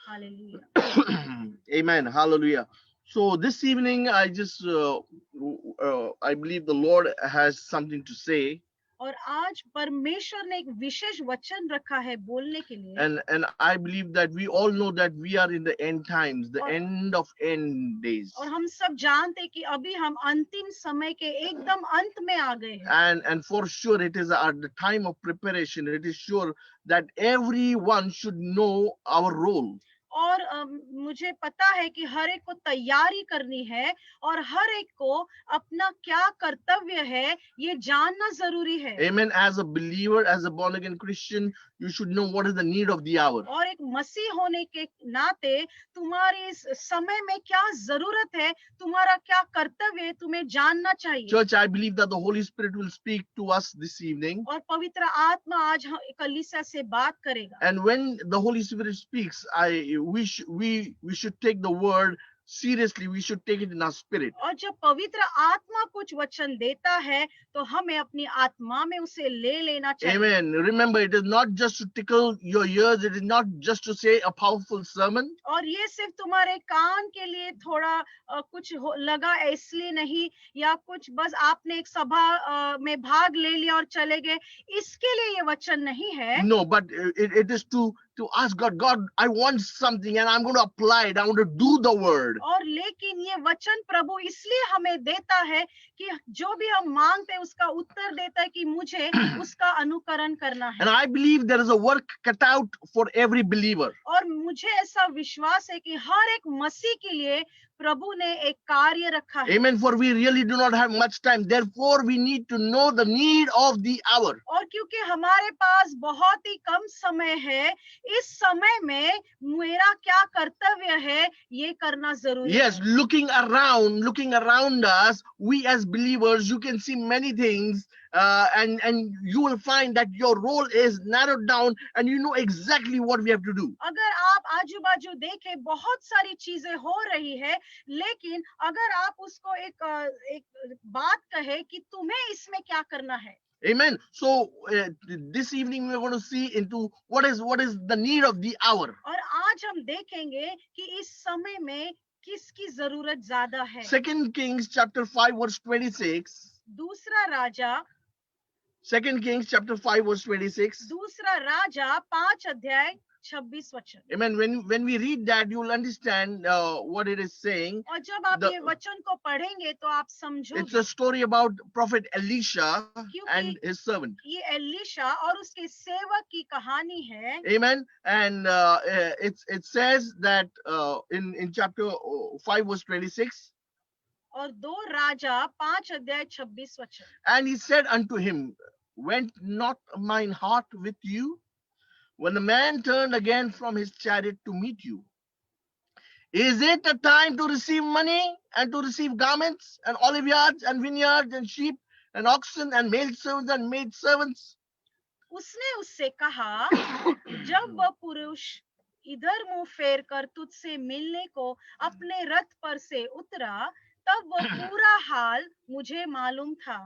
Hallelujah. Amen. Hallelujah. So this evening, I believe the Lord has something to say. और आज परमेश्वर ने एक विशेष वचन रखा है बोलने के लिए। And I believe that we all know that we are in the end times, the end of end days. और हम सब जानते हैं कि अभी हम अंतिम समय के एकदम अंत में आ गए हैं। And for sure, it is at the time of preparation. It is sure that everyone should know our role. और मुझे पता है कि हर एक को तैयारी करनी है और हर एक को अपना क्या कर्तव्य है ये जानना जरूरी है। Amen. As a believer, as a born again Christian, you should know what is the need of the hour. और एक मसीह होने के नाते तुम्हारी इस समय में क्या जरूरत है, तुम्हारा क्या कर्तव्य है, तुम्हें जानना चाहिए। Church, I believe that the Holy Spirit will speak to us this evening. और पवित्र आत्मा आज कलीसिया से बात करेगा। And when the Holy Spirit speaks, we should take the word seriously. We should take it in our spirit. और जब पवित्र आत्मा कुछ वचन देता है तो हमें अपनी आत्मा में उसे ले लेना चाहिए। Amen. Remember, it is not just to tickle your ears. It is not just to say a powerful sermon. और ये सिर्फ तुम्हारे कान के लिए थोड़ा कुछ लगा इसलिए नहीं, या कुछ बस आपने एक सभा में भाग ले लिया और चले गए, इसके लिए ये वचन नहीं है। No, but it is to ask God, God, I want something and I'm going to apply it. I want to do the word. और लेकिन ये वचन प्रभु इसलिए हमें देता है कि जो भी हम मांगते हैं उसका उत्तर देता है कि मुझे उसका अनुकरण करना है। And I believe there is a work cut out for every believer. और मुझे ऐसा विश्वास है कि हर एक मसीह के लिए प्रभु ने एक कार्य रखा है। Amen. For we really do not have much time. Therefore, we need to know the need of the hour. और क्योंकि हमारे पास बहुत ही कम समय है, इस समय में मेरा क्या कर्तव्य है ये करना जरूरी है। Yes, looking around us, we as believers, you can see many things, and you will find that your role is narrowed down, and you know exactly what we have to do. अगर आप आजू बाजू देखें बहुत सारी चीजें हो रही है, लेकिन अगर आप उसको एक बात कहे कि तुम्हें इसमें क्या करना है। Amen. So this evening we are going to see into what is the need of the hour. और आज हम देखेंगे कि इस समय में किसकी जरूरत ज्यादा है। 2 Kings chapter 5 verse 26. दूसरा राजा 2 Kings chapter 5 verse 26. दूसरा राजा 5 अध्याय 26 वचन। Amen. When we read that, you will understand what it is saying. और जब आप ये वचन को पढ़ेंगे तो आप It's समझोगे a story about Prophet Elisha and his servant. ये एलीशा और उसके सेवक की कहानी है। Amen. And it says that in chapter 5 verse 26. और 2 राजा 5 अध्याय 26 वचन। And he said unto him, went not mine heart with you when the man turned again from his chariot to meet you? Is it a time to receive money and to receive garments and olive yards and vineyards and sheep and oxen and maidservants and maidservants? उसने उससे कहा, जब वह पुरुष इधर मुंह फेर कर तुझसे मिलने को अपने रथ पर से उतरा, तब वह पूरा हाल मुझे मालूम था।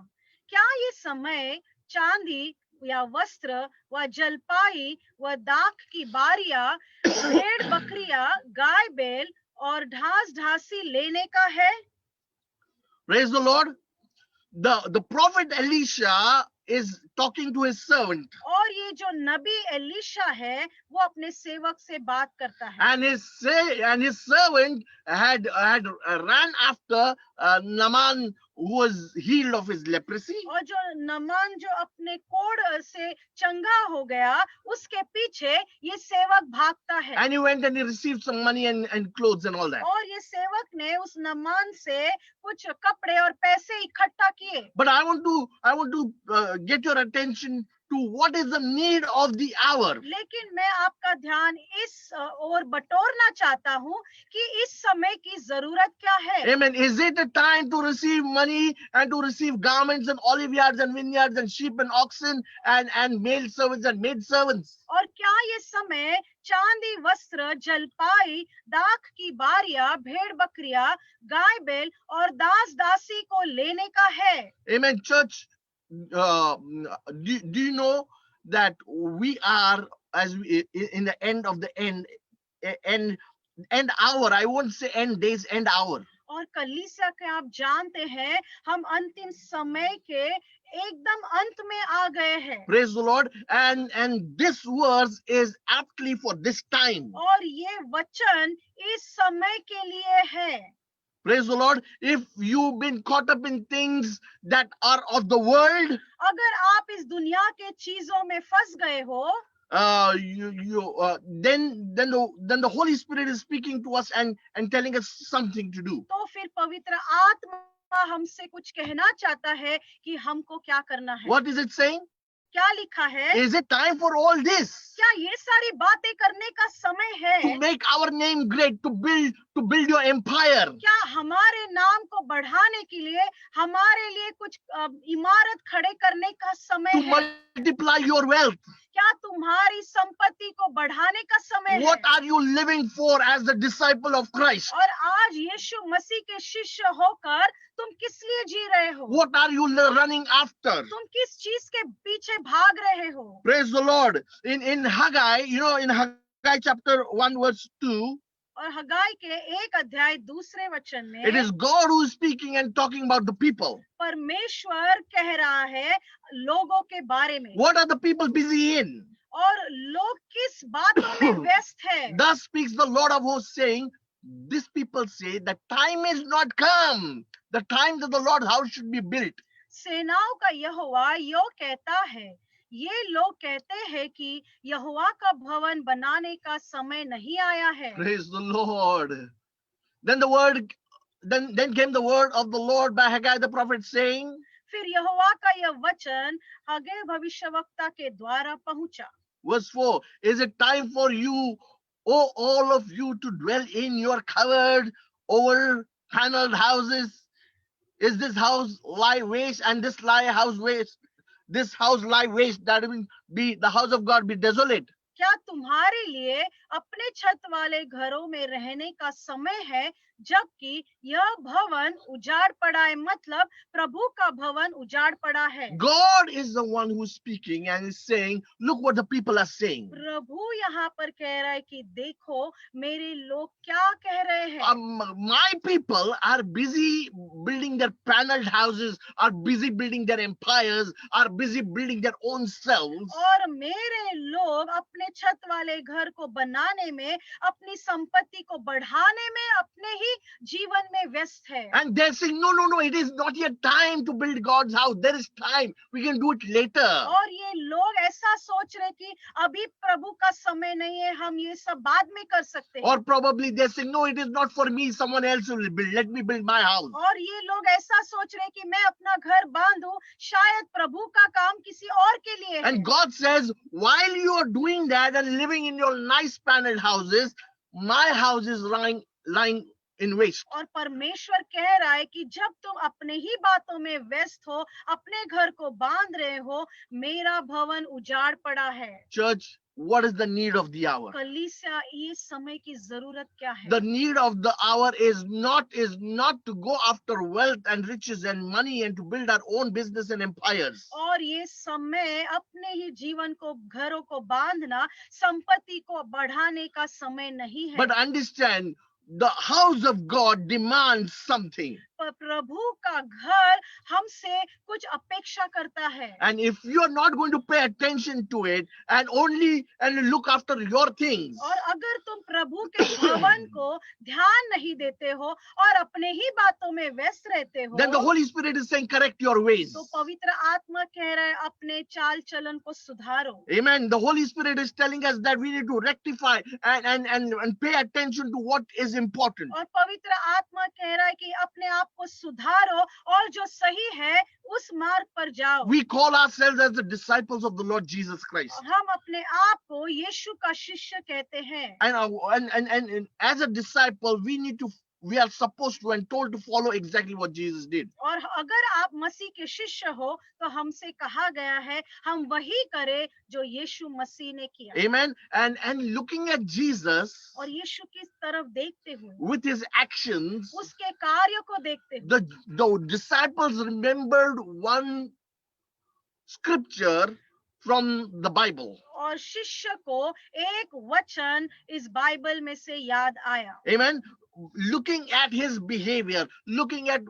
क्या ये समय चांदी या वस्त्र व जलपाई व दाख की बारियां, भेड़ बकरियां, गाय बैल और ढास ढासी लेने का है? Praise the Lord. The prophet Elisha is talking to his servant. और ये जो नबी एलीशा है वो अपने सेवक से बात करता है। And his servant had ran after Naaman, who was healed of his leprosy. और जो नमान जो अपने कोढ़ से चंगा हो गया, उसके पीछे ये सेवक भागता है। And he went and he received some money and clothes and all that. और ये सेवक ने उस नमान से कुछ कपड़े और पैसे इकट्ठा किए। But I want to get your attention to what is the need of the hour. लेकिन मैं आपका ध्यान इस ओर बटोरना चाहता हूँ कि इस समय की जरूरत क्या है। Amen. Is it a time to receive money and to receive garments and olive yards and vineyards and sheep and oxen and male servants and maid servants? और क्या ये समय चांदी वस्त्र जलपाई दाख की बारियां भेड़ बकरियां गाय बैल और दास दासी को लेने का है? Amen. Church, do you know that we are in the end of the end hour? I won't say end days, end hour. और कलीसिया के आप जानते हैं हम अंतिम समय के एकदम अंत में आ गए हैं। Praise the Lord. And this verse is aptly for this time. और ये वचन इस समय के लिए है। Praise the Lord. If you've been caught up in things that are of the world, अगर आप इस दुनिया के चीजों में फंस गए हो, then the Holy Spirit is speaking to us and telling us something to do. तो फिर पवित्र आत्मा हमसे कुछ कहना चाहता है कि हमको क्या करना है। What is it saying? क्या लिखा है? Is it time for all this? क्या ये सारी बातें करने का समय To है? make our name great, to build your empire. क्या हमारे नाम को बढ़ाने के लिए हमारे लिए कुछ इमारत खड़े करने का समय To है? multiply your wealth. क्या तुम्हारी संपत्ति को बढ़ाने का समय What है? are you living for as a disciple of Christ? और आज यीशु मसीह के शिष्य होकर तुम किस लिए जी रहे हो? What are you running after? तुम किस चीज के पीछे भाग रहे हो? Praise the Lord. In Haggai, in Haggai chapter 1 verse 2, और हगाई के 1 अध्याय 2 वचन it में is God who is speaking and talking about the people. परमेश्वर कह रहा है लोगों के बारे में। What are the people busy in? और लोग किस बातों में व्यस्त है? Thus speaks the Lord of hosts, saying, these people say the time is not come. The time that the Lord's house should be built. सेनाओं का यहोवा यो कहता है, ये लोग कहते हैं कि यहोवा का भवन बनाने का समय नहीं आया है। Praise the Lord. Then came the word of the Lord by Haggai the prophet, saying, फिर यहोवा का यह वचन हगे भविष्यवक्ता के द्वारा पहुंचा। verse 4, is it time for you, O all of you, to dwell in your covered, over paneled houses? Is this house lie waste, and this house waste? This house lie waste, that will be the house of God be desolate. क्या तुम्हारे लिए अपने छत वाले घरों में रहने का समय है, जबकि यह भवन उजाड़ पड़ा है? मतलब प्रभु का भवन उजाड़ पड़ा है। God is the one who's speaking and is saying, look what the people are saying. प्रभु यहाँ पर कह रहा है कि देखो मेरे लोग क्या कह रहे हैं। My people are busy building their paneled houses, are busy building their empires, are busy building their own selves. और मेरे लोग अपने छत वाले घर को बनाने में, अपनी संपत्ति को बढ़ाने में, अपने ही जीवन में व्यस्त है। And they're saying, no, it is not yet time to build God's house. There is time. We can do it later. और ये लोग ऐसा सोच रहे कि अभी प्रभु का समय नहीं है, हम ये सब बाद में कर सकते हैं। Or probably they're saying, no, it is not for me. Someone else will build. Let me build my house. और ये लोग ऐसा सोच रहे कि मैं अपना घर बांधूं, शायद प्रभु का काम किसी और के लिए है। And God says, while you are doing that and living in your nice paneled houses, my house is lying in waste. और परमेश्वर कह रहा है कि जब तुम अपने ही बातों में व्यस्त हो, अपने घर को बांध रहे हो, मेरा भवन उजाड़ पड़ा है। Church, what is the need of the hour? कलीसिया, ये समय की जरूरत क्या है? The need of the hour is not to go after wealth and riches and money and to build our own business and empires. और ये समय अपने ही जीवन को, घरों को बांधना, संपत्ति को बढ़ाने का समय नहीं है। But understand, the house of God demands something. पर प्रभु का घर हमसे कुछ अपेक्षा करता है। And if you are not going to pay attention to it and look after your things, और अगर तुम प्रभु के भवन को ध्यान नहीं देते हो और अपने ही बातों में व्यस्त रहते हो, then the Holy Spirit is saying, correct your ways. तो पवित्र आत्मा कह रहा है अपने चाल चलन को सुधारो। Amen. The Holy Spirit is telling us that we need to rectify and pay attention to what is important. और पवित्र आत्मा कह रहा है कि अपने आप को सुधारो और जो सही है उस मार्ग पर जाओ। We call ourselves as the disciples of the Lord Jesus Christ. हम अपने आप को यीशु का शिष्य कहते हैं। And as a disciple, we are supposed to and told to follow exactly what Jesus did. और अगर आप मसीह के शिष्य हो तो हमसे कहा गया है हम वही करें जो यीशु मसीह ने किया। Amen. And looking at Jesus और यीशु की तरफ देखते हुए, with his actions, उसके कार्य को देखते हुए, the disciples remembered one scripture from the Bible. और शिष्य को एक वचन इस बाइबल में से याद आया। Amen. Looking at his behavior, looking at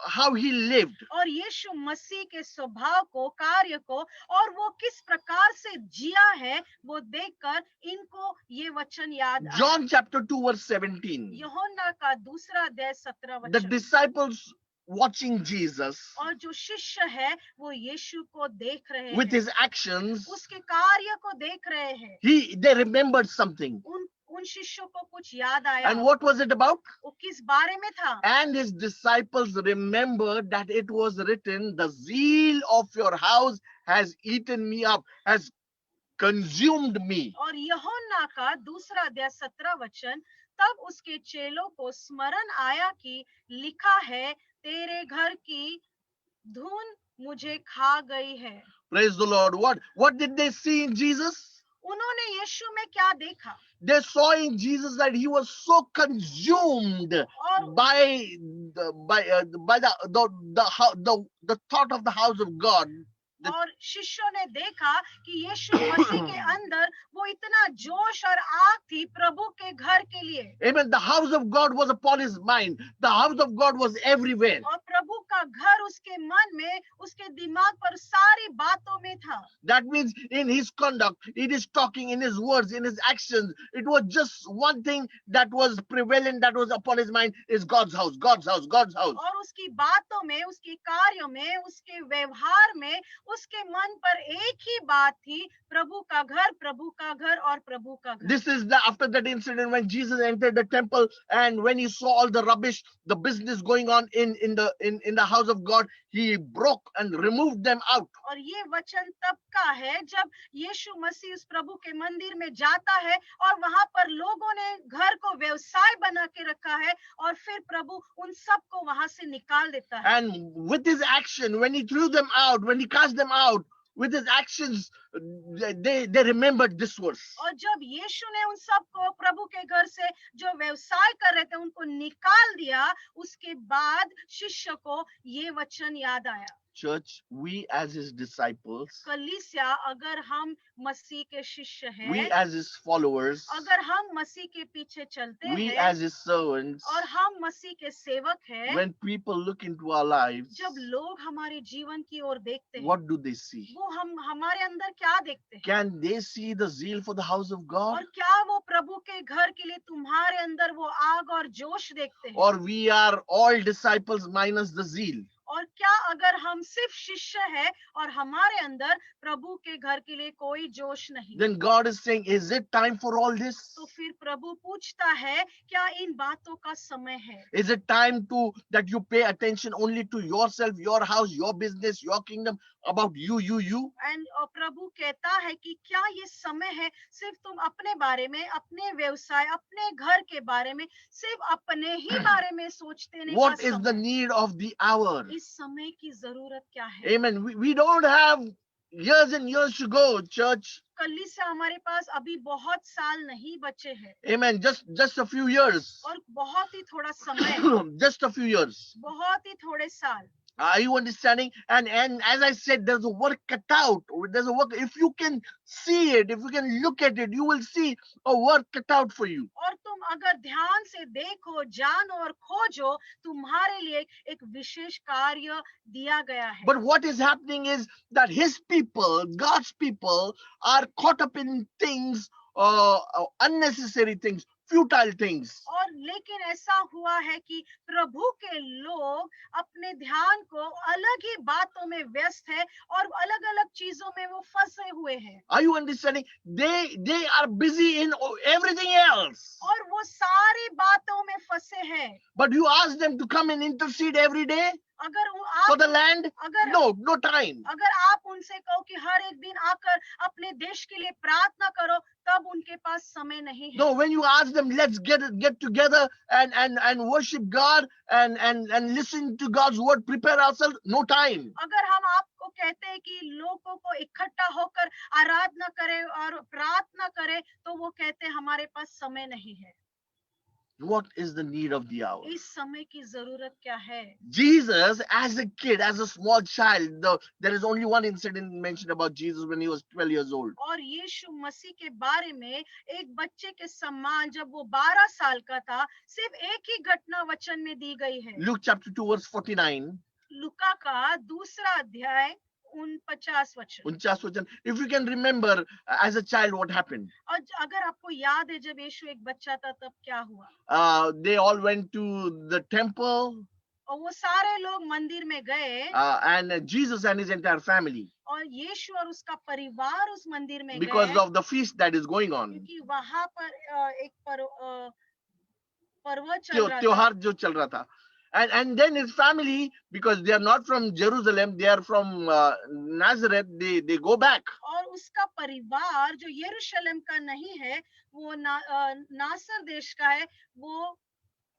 how he lived. और यीशु मसीह के स्वभाव को, कार्य को, और वो किस प्रकार से जिया है, वो देखकर इनको ये वचन याद आया। John chapter 2 verse 17. यूहन्ना का 2 अध्याय 17 The वचन। disciples watching Jesus और जो शिष्य है वो यीशु को देख रहे with हैं, his actions, उसके कार्य को देख रहे हैं। they remembered something. उन शिष्यों को कुछ याद आया। And what was it about? वो किस बारे में था? And his disciples remembered that it was written, the zeal of your house has eaten me up, has consumed me. और यूहन्ना का दूसरा अध्याय 17 वचन, तब उसके चेलों को स्मरण आया कि लिखा है, तेरे घर की धून मुझे खा गई है। Praise the Lord. What did they see in Jesus? उन्होंने यीशु में क्या देखा? They saw in Jesus that he was so consumed और by the thought of the house of God. और शिष्यों ने देखा कि यीशु मसीह के अंदर वो इतना जोश और आग थी प्रभु के घर के लिए। Amen. The house of God was upon his mind. The house of God was everywhere. और प्रभु का घर उसके मन में, उसके दिमाग पर, सारी बातों में था। That means in his conduct, in his talking, in his words, in his actions, it was just one thing that was prevalent, that was upon his mind, is God's house, God's house, God's house. और उसकी बातों में, उसके कार्यों में, उसके व्यवहार में, उसके मन पर एक ही बात थी, प्रभु का घर, प्रभु का घर और प्रभु का घर। This is after that incident when Jesus entered the temple and when he saw all the rubbish, the business going on in the house of God, he broke and removed them out. और ये वचन तब का है जब यीशु मसीह उस प्रभु के मंदिर में जाता है और वहां पर लोगों ने घर को व्यवसाय बना के रखा है और फिर प्रभु उन सबको वहां से निकाल देता है। And with his action, when he threw them out, when he cast them out, with his actions, they remembered this verse. और जब यीशु ने उन सबको प्रभु के घर से जो व्यवसाय कर रहे थे उनको निकाल दिया, उसके बाद शिष्य को ये वचन याद आया। Church, we as his disciples, कलीसिया, अगर हम मसीह के शिष्य हैं, we as his followers, अगर हम मसीह के पीछे चलते we हैं as his servants, और हम मसीह के सेवक हैं, when people look into our lives, जब लोग हमारे जीवन की ओर देखते हैं, what do they see? वो हम हमारे अंदर क्या देखते हैं? Can they see the zeal for the house of God? और क्या वो प्रभु के घर के लिए तुम्हारे अंदर वो आग और जोश देखते हैं? Or we are all disciples minus the zeal? और क्या अगर हम सिर्फ शिष्य हैं और हमारे अंदर प्रभु के घर के लिए कोई जोश नहीं? Then God is saying, is it time for all this? तो फिर प्रभु पूछता है, क्या इन बातों का समय है? Is it time to that you pay attention only to yourself, your house, your business, your kingdom, about you? And प्रभु कहता है कि क्या ये समय है सिर्फ तुम अपने बारे में, अपने व्यवसाय, अपने घर के बारे में, सिर्फ अपने ही बारे में सोचते नहीं? What is the need of the hour? इस समय की जरूरत क्या है? Amen. We don't have years and years to go, church. कलीसिया, हमारे पास अभी बहुत साल नहीं बचे हैं। Amen. Just a few years. और बहुत ही थोड़ा समय, Just a few years. बहुत ही थोड़े साल। Are you understanding? And as I said, there's a work cut out. There's a work. If you can see it, if you can look at it, you will see a work cut out for you. और तुम अगर ध्यान से देखो, जानो और खोजो, तुम्हारे लिए एक विशेष कार्य दिया गया है। But what is happening is that his people, God's people, are caught up in things, unnecessary things, futile things. और लेकिन ऐसा हुआ है कि प्रभु के लोग अपने ध्यान को अलग ही बातों में व्यस्त है और अलग अलग चीजों में वो फंसे हुए हैं। Are you understanding? They are busy in everything else. और वो सारी बातों में फंसे हैं। But you ask them to come and intercede every day अगर for आप the land? अगर No time. अगर आप उनसे कहो कि हर एक दिन आकर अपने देश के लिए प्रार्थना करो, तब उनके पास समय नहीं है। No, when you ask them, let's get together and worship God and listen to God's word, prepare ourselves, no time. अगर हम आपको कहते हैं कि लोगों को इकट्ठा होकर आराधना करें और प्रार्थना करें, तो वो कहते हैं हमारे पास समय नहीं है। What is the need of the hour? इस समय की जरूरत क्या है? Jesus, as a kid, as a small child, there is only one incident mentioned about Jesus when he was 12 years old. और यीशु मसीह के बारे में एक बच्चे के समान जब वो 12 साल का था, सिर्फ एक ही घटना वचन में दी गई है। Luke chapter 2 verse 49. लुका का दूसरा अध्याय 49 वचन। 49 वचन. If you can remember as a child what happened. और अगर आपको याद है जब यीशु एक बच्चा था तब क्या हुआ? They all went to the temple. और वो सारे लोग मंदिर में गए and Jesus and his entire family, और यीशु और उसका परिवार उस मंदिर में because गए of the feast that is going on. क्योंकि वहां पर एक पर्व चल रहा था त्योहार जो चल रहा था. And then his family, because they are not from Jerusalem, they are from Nazareth, they go back. और उसका परिवार जो यरूशलेम का नहीं है वो नासर देश का है वो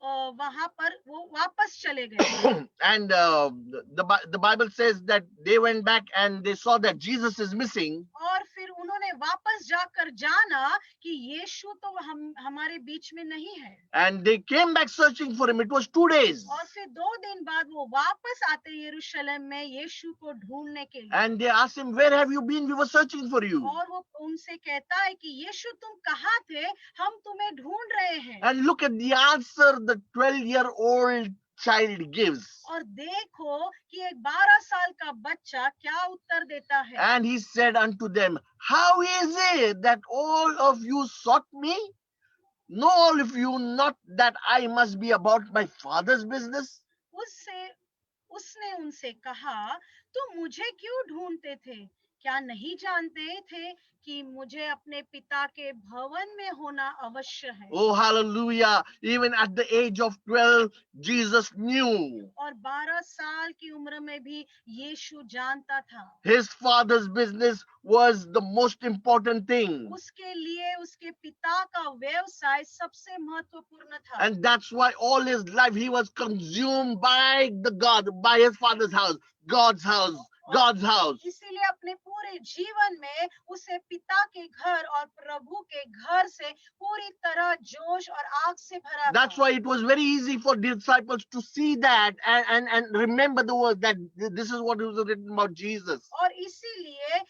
वहां पर वो वापस चले गए And the Bible says that they went back and they saw that Jesus is missing. और फिर उन्होंने वापस जाकर जाना कि यीशु तो हमारे बीच में नहीं है And they came back searching for him. It was 2 days. और फिर 2 दिन बाद वो वापस आते यरूशलेम में यीशु को ढूंढने के लिए And they asked him, "Where have you been? We were searching for you." और वो उनसे कहता है कि यीशु तुम कहाँ थे हम तुम्हें ढूंढ रहे हैं And look at the answer the 12-year-old child gives. और देखो कि एक 12 साल का बच्चा क्या उत्तर देता है And he said unto them, "How is it that all of you sought me? Know all of you not that I must be about my father's business?" उसने उनसे कहा तुम मुझे क्यों ढूंढते थे क्या नहीं जानते थे कि मुझे अपने पिता के भवन में होना अवश्य है Oh, hallelujah. Even at the age of 12, Jesus knew और 12 साल की उम्र में भी यीशु जानता था his father's business was the most important thing. उसके लिए उसके पिता का व्यवसाय सबसे महत्वपूर्ण था And that's why all his life he was consumed by by his father's house, God's house, God's house. इसीलिए अपने पूरे जीवन में उसे पिता के घर और प्रभु के घर से पूरी तरह जोश और आग से भरा That's why it was very easy for disciples to see that and remember the words that this is what was written about Jesus. और इसीलिए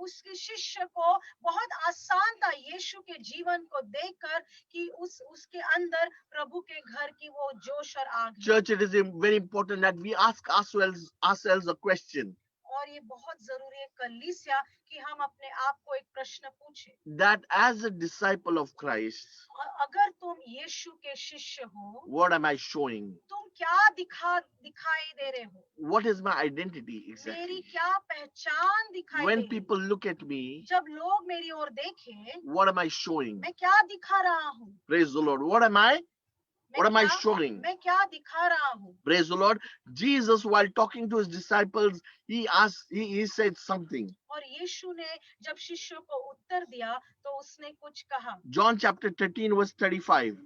उसके शिष्य को बहुत आसान था यीशु के जीवन को देखकर कि उसके अंदर प्रभु के घर की वो जोश और आग है Church, it is very important that we ask ourselves a question. और ये बहुत जरूरी है कलीसिया कि हम अपने आप को एक प्रश्न पूछें That as a disciple of Christ, अगर तुम यीशु के शिष्य हो what am I showing? तुम क्या दिखाई दे रहे हो What is my identity मेरी exactly? क्या पहचान दिखाई When they people look at me, जब लोग मेरी ओर देखें what am I showing? मैं क्या दिखा रहा हूँ Praise the Lord. What am I? What am I showing? मैं क्या दिखा रहा हूँ Praise the Lord. Jesus, while talking to his disciples, he said something. और यीशु ने जब शिष्यों को उत्तर दिया तो उसने कुछ कहा John chapter 13 verse 35.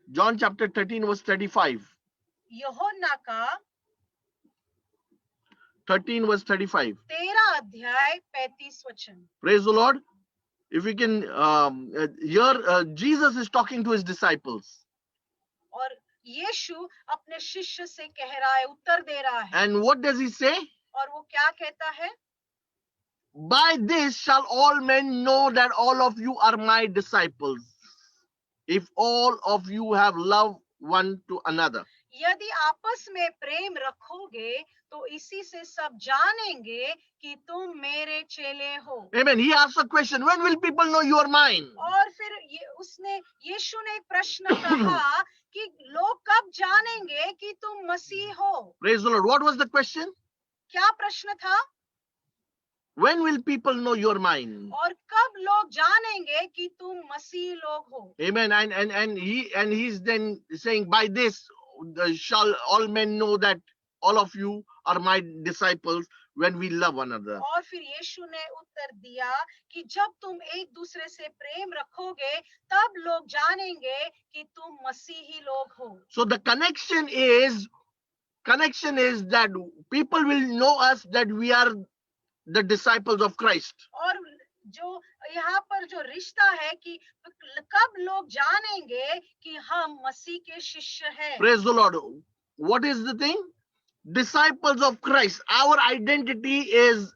John chapter 13 verse 35. यूहन्ना का 13 verse 35. 13 अध्याय 35 वचन Praise the Lord. If we can here Jesus is talking to his disciples. और यीशु अपने शिष्य से कह रहा है उत्तर दे रहा है And what does he say? और वो क्या कहता है By this shall all men know that all of you are my disciples, if all of you have love one to another. यदि आपस में प्रेम रखोगे तो इसी से सब जानेंगे कि तुम मेरे चेले हो Amen. He asked a question, when will people know you are mine? और फिर यीशु ने एक प्रश्न कहा कि लोग कब जानेंगे कि तुम मसीह हो Praise the Lord. What was the question? क्या प्रश्न था When will people know you are mine? और कब लोग जानेंगे कि तुम मसीह लोग हो Amen. And he's then saying, by this shall all men know that all of you are my disciples, when we love one another. और फिर यीशु ने उत्तर दिया कि जब तुम एक दूसरे से प्रेम रखोगे तब लोग जानेंगे कि तुम मसीही लोग हो So the connection is that people will know us that we are the disciples of Christ. और जो यहाँ पर जो रिश्ता है कि कब लोग जानेंगे कि हम मसीह के शिष्य हैं Praise the Lord. What is the thing? Disciples of Christ. Our identity is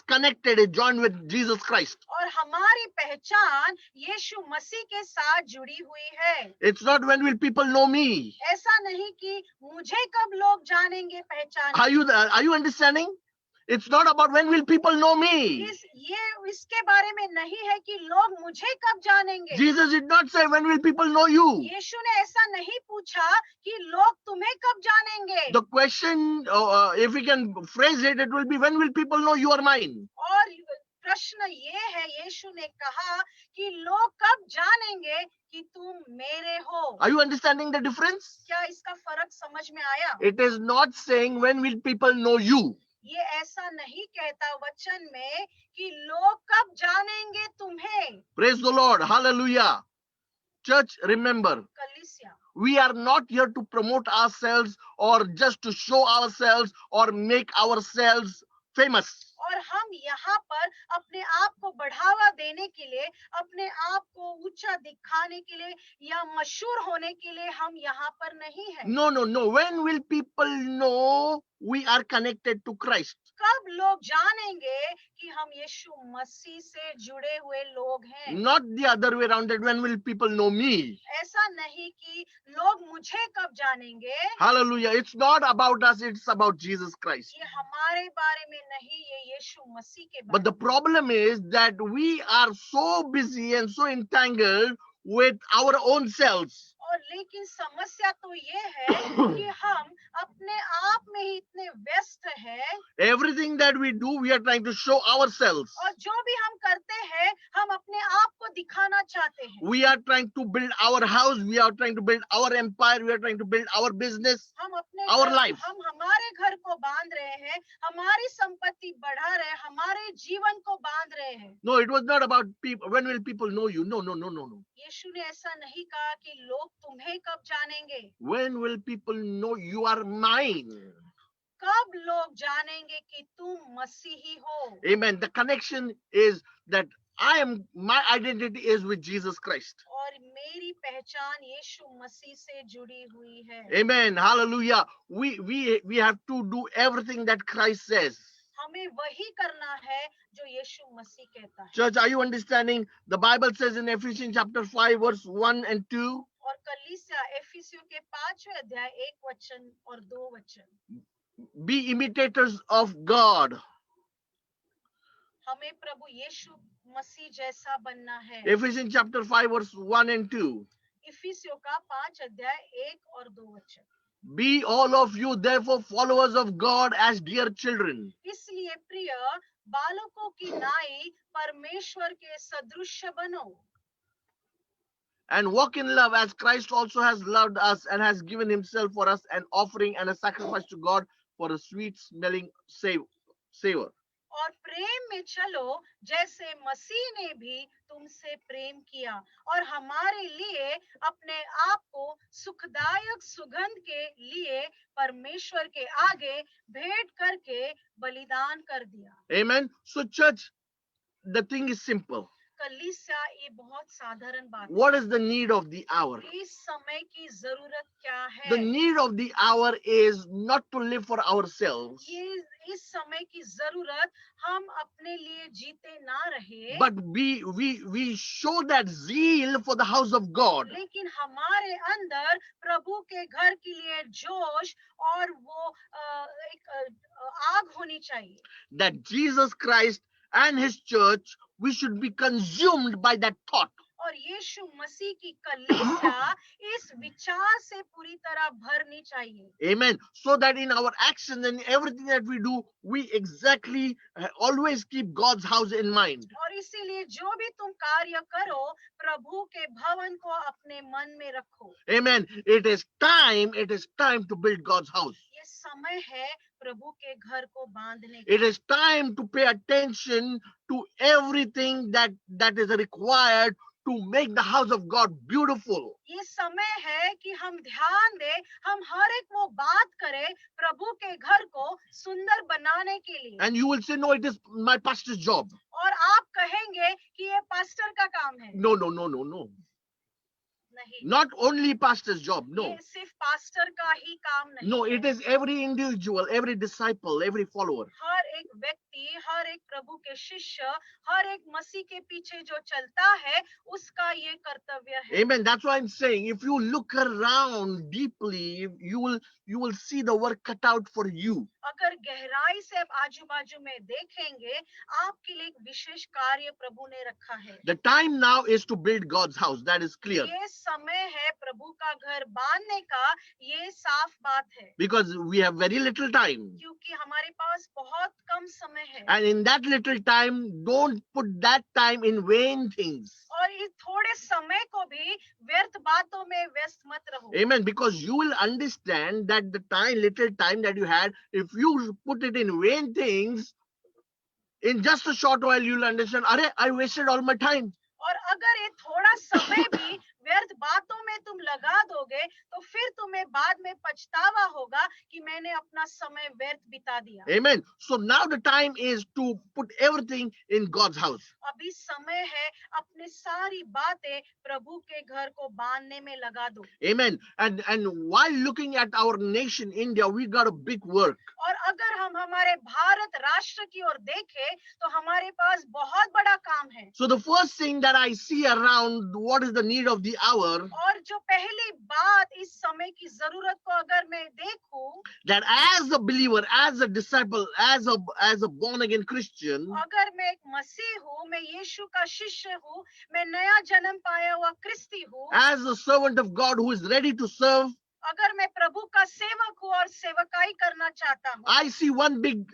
connected, is joined with Jesus Christ. और हमारी पहचान यीशु मसीह के साथ जुड़ी हुई है It's not when will people know me. ऐसा नहीं कि मुझे कब लोग जानेंगे पहचान Are you understanding? It's not about when will people know me. इसके बारे में नहीं है कि लोग मुझे कब जानेंगे। Jesus did not say when will people know you. यीशु ने ऐसा नहीं पूछा कि लोग तुम्हें कब जानेंगे। The question, if we can phrase it, it will be when will people know you are mine. और प्रश्न ये है, यीशु ने कहा कि लोग कब जानेंगे कि तुम मेरे हो। Are you understanding the difference? क्या इसका फर्क समझ में आया? It is not saying when will people know you. ये ऐसा नहीं कहता वचन में कि लोग कब जानेंगे तुम्हें। Praise the Lord. Hallelujah. Church, remember, कलीसिया, we are not here to promote ourselves or just to show ourselves or make ourselves famous. और हम यहाँ पर अपने आप को बढ़ावा देने के लिए, अपने आप को ऊंचा दिखाने के लिए या मशहूर होने के लिए हम यहाँ पर नहीं है। No, no, no. When will people know we are connected to Christ? कब लोग जानेंगे कि हम यीशु मसीह से जुड़े हुए लोग हैं। Not the other way around, that when will people know me? ऐसा नहीं कि लोग मुझे कब जानेंगे। Hallelujah. It's not about us, it's about Jesus Christ. ये हमारे बारे में नहीं, ये यीशु मसीह के But the बारे में। problem is that we are so busy and so entangled with our own selves. और लेकिन समस्या तो ये है कि हम अपने आप में ही इतने व्यस्त हैं Everything that we do, we are trying to show ourselves. और जो भी हम करते हैं हम अपने आप को दिखाना चाहते हैं। We are trying to build our house, we are trying to build our empire, we are trying to build our business. हम अपने Our life. हम हमारे घर को बांध रहे हैं, हमारी संपत्ति बढ़ा रहे हैं, हमारे जीवन को बांध रहे हैं। No, it was not about people. When will people know you? No, no, no, no, no. यीशु ने ऐसा नहीं कहा कि लोग तुम्हें कब जानेंगे। When will people know you are mine? कब लोग जानेंगे कि तुम मसीही हो। Amen. The connection is that my identity is with Jesus Christ. और मेरी पहचान यीशु मसीह से जुड़ी हुई है। Amen. Hallelujah. We have to do everything that Christ says. हमें वही करना है जो यीशु मसीह कहता है। Church, are you understanding? The Bible says in Ephesians chapter 5 verse 1 and 2. और कलीसिया एफिसियों के 5वें अध्याय 1 वचन और 2 वचन। Be imitators of God. हमें प्रभु यीशु मसीह जैसा बनना है। Ephesians chapter 5 verse 1 and 2. इफिसियों का 5 अध्याय 1 और 2 वचन। Be all of you therefore followers of God as dear children. इसलिए प्रिय बालकों की नाई परमेश्वर के सदृश बनो। And walk in love as Christ also has loved us and has given himself for us an offering and a sacrifice to God for a sweet smelling savor. और प्रेम में चलो जैसे मसीह ने भी तुमसे प्रेम किया और हमारे लिए अपने आप को सुखदायक सुगंध के लिए परमेश्वर के आगे भेंट करके बलिदान कर दिया। Amen. So church, the thing is simple. कलीसिया, ये बहुत साधारण बात है। What is the need of the hour? इस समय की जरूरत क्या है? The need of the hour is not to live for ourselves, ये इस समय की जरूरत हम अपने लिए जीते ना रहे, but we show that zeal for the house of God. लेकिन हमारे अंदर प्रभु के घर के लिए जोश और वो एक आग होनी चाहिए। That Jesus Christ and his church, we should be consumed by that thought. और यीशु मसीह की कलीसिया इस विचार से पूरी तरह भरनी चाहिए। Amen. So that in our actions and everything that we do, we exactly always keep God's house in mind. और इसीलिए जो भी तुम कार्य करो प्रभु के भवन को अपने मन में रखो। Amen. It is time to build God's house. ये समय है प्रभु के घर को बांधने It का। is time to pay attention to everything that is required to make the house of God beautiful. ये समय है कि हम ध्यान दें, हम हर एक वो बात करें प्रभु के घर को सुंदर बनाने के लिए। And you will say, no, it is my pastor's job. और आप कहेंगे कि ये पास्टर का काम है। No, no, no, no, no. नहीं, Not only pastor's job. No. ये सिर्फ पास्टर का ही काम नहीं No, है। it is every individual, every disciple, every follower. हर एक व्यक्ति, हर एक प्रभु के शिष्य, हर एक मसीह के पीछे जो चलता है, उसका ये कर्तव्य है। Amen. That's why I'm saying, if you look around deeply, you will see the work cut out for you. अगर गहराई से आप आजू बाजू में देखेंगे, आपके लिए एक विशेष कार्य प्रभु ने रखा है। The time now is to build God's house. That is clear. ये समय है प्रभु का घर बांधने का, ये साफ बात है। Because we have very little time. क्योंकि हमारे पास बहुत कम समय है। And in that little time, don't put that time in vain things. और इस थोड़े समय को भी व्यर्थ बातों में व्यस्त मत रहो। Amen. Because you will understand that the time, little time that you had, if you put it in vain things, in just a short while you'll understand, Arey, I wasted all my time. और अगर ये थोड़ा समय भी व्यर्थ बातों में तुम लगा दोगे, तो फिर तुम्हें बाद में पछतावा होगा कि मैंने अपना समय व्यर्थ बिता दिया। Amen. So now the time is to put everything in God's house. अभी समय है अपनी सारी बातें प्रभु के घर को बांधने में लगा दो। Amen. And while looking at our nation, India, we got a big work. और अगर हम हमारे भारत राष्ट्र की ओर देखें, तो हमारे पास बहुत बड़ा काम है। So the first thing that I see around what is the need of the hour, और जो पहली बात इस समय की जरूरत को अगर मैं देखूं, that as a believer, as a disciple, as a born again Christian, अगर मैं एक मसीह हूँ, मैं यीशु का शिष्य हूँ, मैं नया जन्म पाया हुआ क्रिस्ती हूँ, as a servant of God who is ready to serve, अगर मैं प्रभु का सेवक हूँ और सेवकाई करना चाहता हूँ, I see one big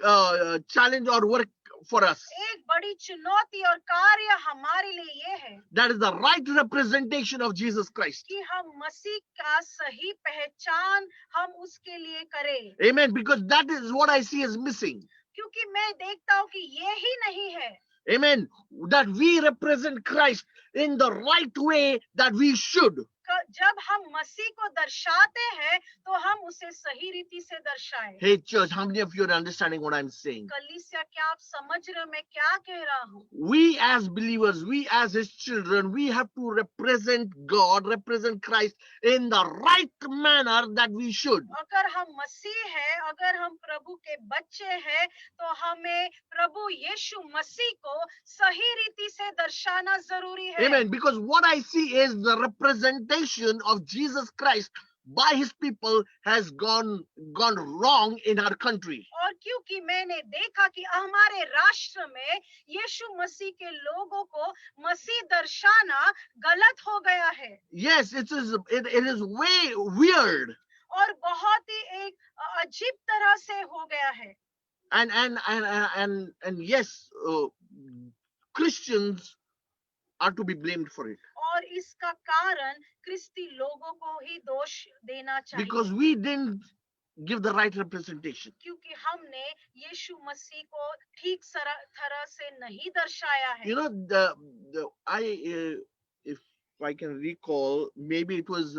challenge or work for us. एक बड़ी चुनौती और कार्य हमारे लिए ये है That is the right representation of Jesus Christ. कि हम मसीह का सही पहचान हम उसके लिए करें। Amen. Because that is what I see is missing. क्योंकि मैं देखता हूँ कि ये ही नहीं है। Amen. That we represent Christ in the right way that we should. जब हम मसीह को दर्शाते हैं, तो हम उसे सही रीति से दर्शाएं। Hey church, how many of you are understanding what I'm saying? कलीसिया, क्या आप समझ रहे हो मैं क्या कह रहा हूँ? We as believers, we as his children, we have to represent God, represent Christ in the right manner that we should. अगर हम मसीह हैं, अगर हम प्रभु के बच्चे हैं, तो हमें प्रभु यीशु मसीह को सही रीति से दर्शाना जरूरी है। Amen. Because what I see is the representation of Jesus Christ by his people has gone wrong in our country. और क्योंकि मैंने देखा कि हमारे राष्ट्र में यीशु मसीह के लोगों को मसीह दर्शाना गलत हो गया है। Yes, it is way weird. और बहुत ही एक अजीब तरह से हो गया है। And yes, Christians are to be blamed for it. और इसका कारण क्रिस्ती लोगों को ही दोष देना चाहिए। Because we didn't give the right representation. क्योंकि हमने यीशु मसीह को ठीक तरह से नहीं दर्शाया है। You know, if I can recall, maybe it was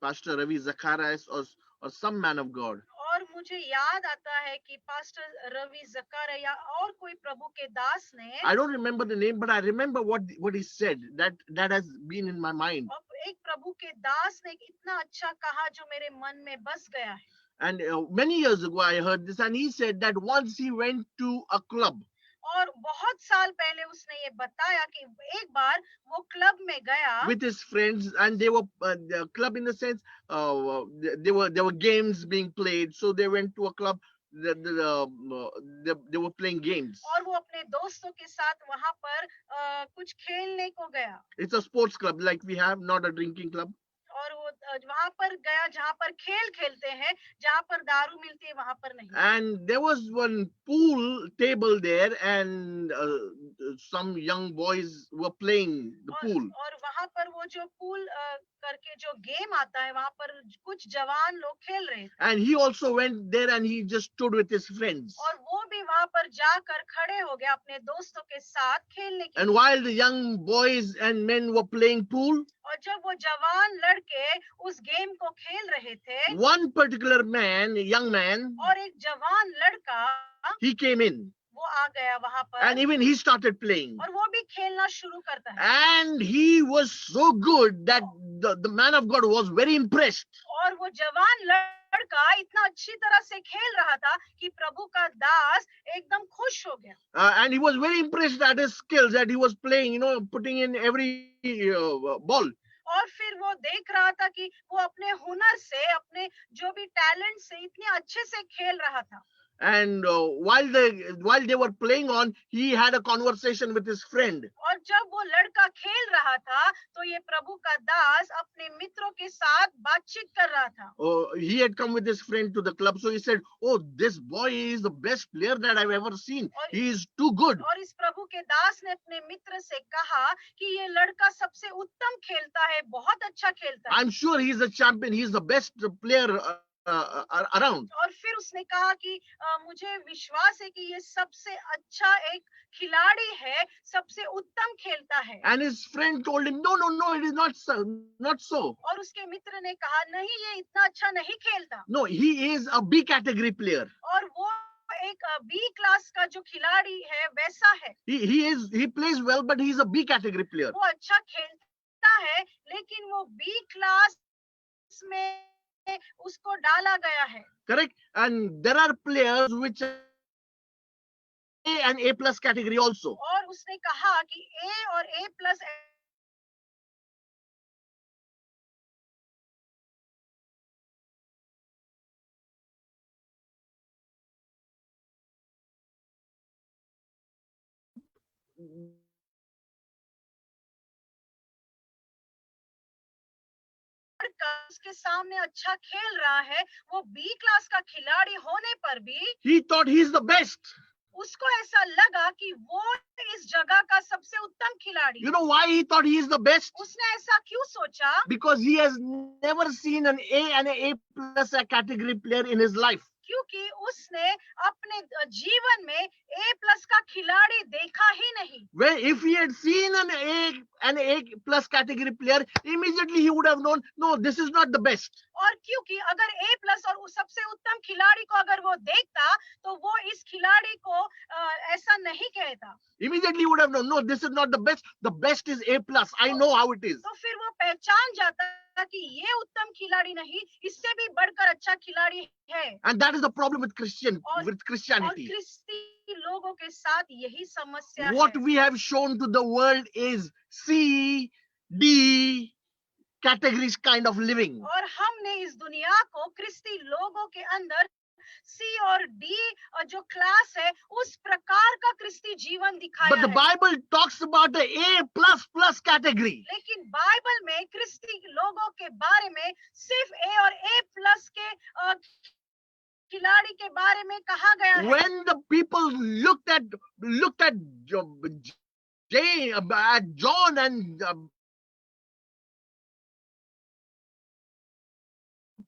Pastor Ravi Zacharias or some man of God. और मुझे याद आता है कि पास्टर रवि जकारिया और कोई प्रभु के दास ने, I don't remember the name, but I remember what he said. That has been in my mind. एक प्रभु के दास ने इतना अच्छा कहा जो मेरे मन में बस गया है। And many years ago, I heard this, and he said that once he went to a club. और बहुत साल पहले उसने ये बताया कि एक बार वो क्लब में गया with his friends, and they were the club in the sense there were games being played, so they went to a club. They were playing games. और वो अपने दोस्तों के साथ वहां पर कुछ खेलने को गया। It's a sports club like we have, not a drinking club. और वो वहां पर गया जहां पर खेल खेलते हैं, जहां पर दारू मिलती है वहां पर नहीं। And there was one pool table there, and some young boys were playing the pool. और वहां पर वो जो पूल करके जो गेम आता है, वहां पर कुछ जवान लोग खेल रहे थे। And he also went there, and he just stood with his friends. और वो भी वहां पर जाकर खड़े हो गए अपने दोस्तों के साथ खेलने के And while the young boys and men were playing pool, और जब वो जवान लड़के उस गेम को खेल रहे थे, one particular man, a young man, और एक जवान लड़का he came in. वो आ गया वहां and पर even he started playing. और वो भी खेलना शुरू करता है And he was so good that the man of God was very impressed. और वो जवान लड़का इतना अच्छी तरह से खेल रहा था कि प्रभु का दास एकदम खुश हो गया And he was very impressed at his skills that he was playing, putting in every ball. और फिर वो देख रहा था कि वो अपने हुनर से अपने जो भी टैलेंट से इतने अच्छे से खेल रहा था And while they were playing on, he had a conversation with his friend. और जब वो लड़का खेल रहा था तो ये प्रभु का दास अपने मित्रों के साथ बातचीत कर रहा था He had come with his friend to the club, so he said, "Oh, this boy is the best player that I've ever seen. He is too good." और इस प्रभु के दास ने अपने मित्र से कहा कि ये लड़का सबसे उत्तम खेलता है बहुत अच्छा खेलता है I'm sure he's a champion. He's the best player around. और फिर उसने कहा कि मुझे विश्वास है कि ये सबसे अच्छा एक खिलाड़ी है सबसे उत्तम खेलता है And his friend told him, "No, it is not so, not so. और उसके मित्र ने कहा नहीं ये इतना अच्छा नहीं खेलता No, he is a B category player. और वो एक बी क्लास का जो खिलाड़ी है वैसा है He plays well, but he's a B category player." वो अच्छा खेलता है लेकिन वो बी क्लास में उसको डाला गया है Correct? And there are players which are A and A plus category also. और उसने कहा कि ए और ए प्लस उसके सामने अच्छा खेल रहा है वो बी क्लास का खिलाड़ी होने पर भी He thought he's the best. उसको ऐसा लगा कि वो इस जगह का सबसे उत्तम खिलाड़ी You know why he thought he is the best? उसने ऐसा क्यों सोचा Because he has never seen an A and A plus category player in his life. क्योंकि उसने अपने जीवन में ए प्लस का खिलाड़ी देखा ही नहीं Where if he had seen an A plus category player, immediately he would have known, no, this is not the best. और क्योंकि अगर ए प्लस और उस सबसे उत्तम खिलाड़ी को अगर वो देखता तो वो इस खिलाड़ी को ऐसा नहीं कहता Immediately he would have known, no, this is not the best. The best is A plus. I know how it is. तो फिर वो पहचान जाता कि ये उत्तम खिलाड़ी नहीं इससे भी बढ़कर अच्छा खिलाड़ी है And that is the problem with और Christianity. ख्रिस्ती लोगों के साथ यही समस्या What है we have shown to the world is C, D categories kind of living. और हमने इस दुनिया को ख्रिस्ती लोगों के अंदर सी और डी जो क्लास है उस प्रकार का ख्रिस्ती जीवन दिखाया But the है Bible talks about the A plus plus category. लेकिन बाइबल में ख्रिस्ती लोगों के बारे में सिर्फ ए और ए प्लस के खिलाड़ी के बारे में कहा गया है When the people looked at John and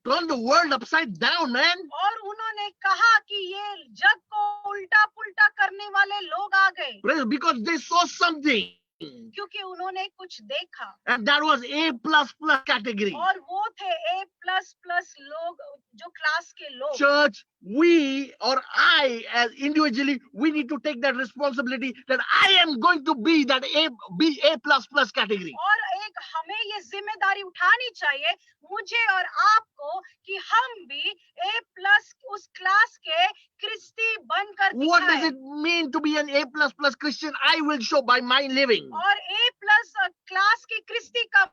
turned the world upside down, man. और उन्होंने कहा कि ये जग को उल्टा पुल्टा करने वाले लोग आ गए Because they saw something. क्योंकि उन्होंने कुछ देखा And that was A plus plus category. और वो थे ए प्लस प्लस लोग जो क्लास के लोग Church, we or I as individually, we need to take that responsibility that I am going to be that A plus plus category. और एक हमें ये जिम्मेदारी उठानी चाहिए मुझे और आपको कि हम भी ए प्लस उस क्लास के ख्रिस्ती बनकर What does दिखाएं it mean to be an A plus plus Christian? I will show by my living. और ए प्लस क्लास की ख्रिस्ती का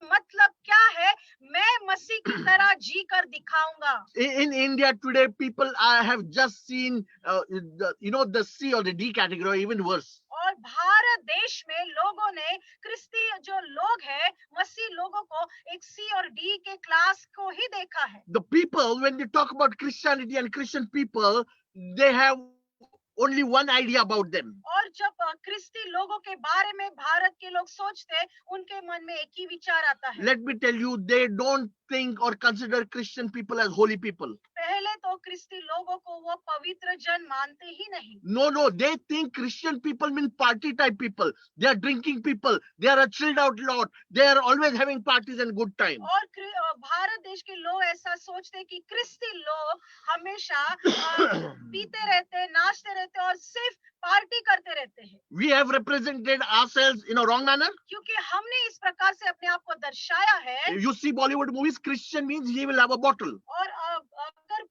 मतलब क्या है मैं मसीह की तरह जी कर दिखाऊंगा In India today, people have just seen, the C or the D category, or even worse. और भारत देश में लोगों ने ख्रिस्ती जो लोग हैं मसीह लोगों को एक सी और डी के क्लास को ही देखा है The people, when they talk about Christianity and Christian people, they have only one idea about them. और जब ख्रिस्ती लोगों के बारे में भारत के लोग सोचते हैं उनके मन में एक ही विचार आता है Let me tell you, they don't think or consider Christian people as holy people. पहले तो क्रिस्ती लोगों को वो पवित्र जन मानते ही नहीं। No, they think Christian people mean party type people. They are drinking people. They are a chilled out lot. They are always having parties and good time. और भारत देश के लोग ऐसा सोचते हैं कि क्रिस्ती लोग हमेशा पीते रहते हैं, नाचते रहते हैं और सिर्फ पार्टी करते रहते हैं, We have represented ourselves in a wrong manner. क्योंकि हमने इस प्रकार से अपने आप को दर्शाया है। You see Bollywood movies, Christian means he will have a bottle. और अगर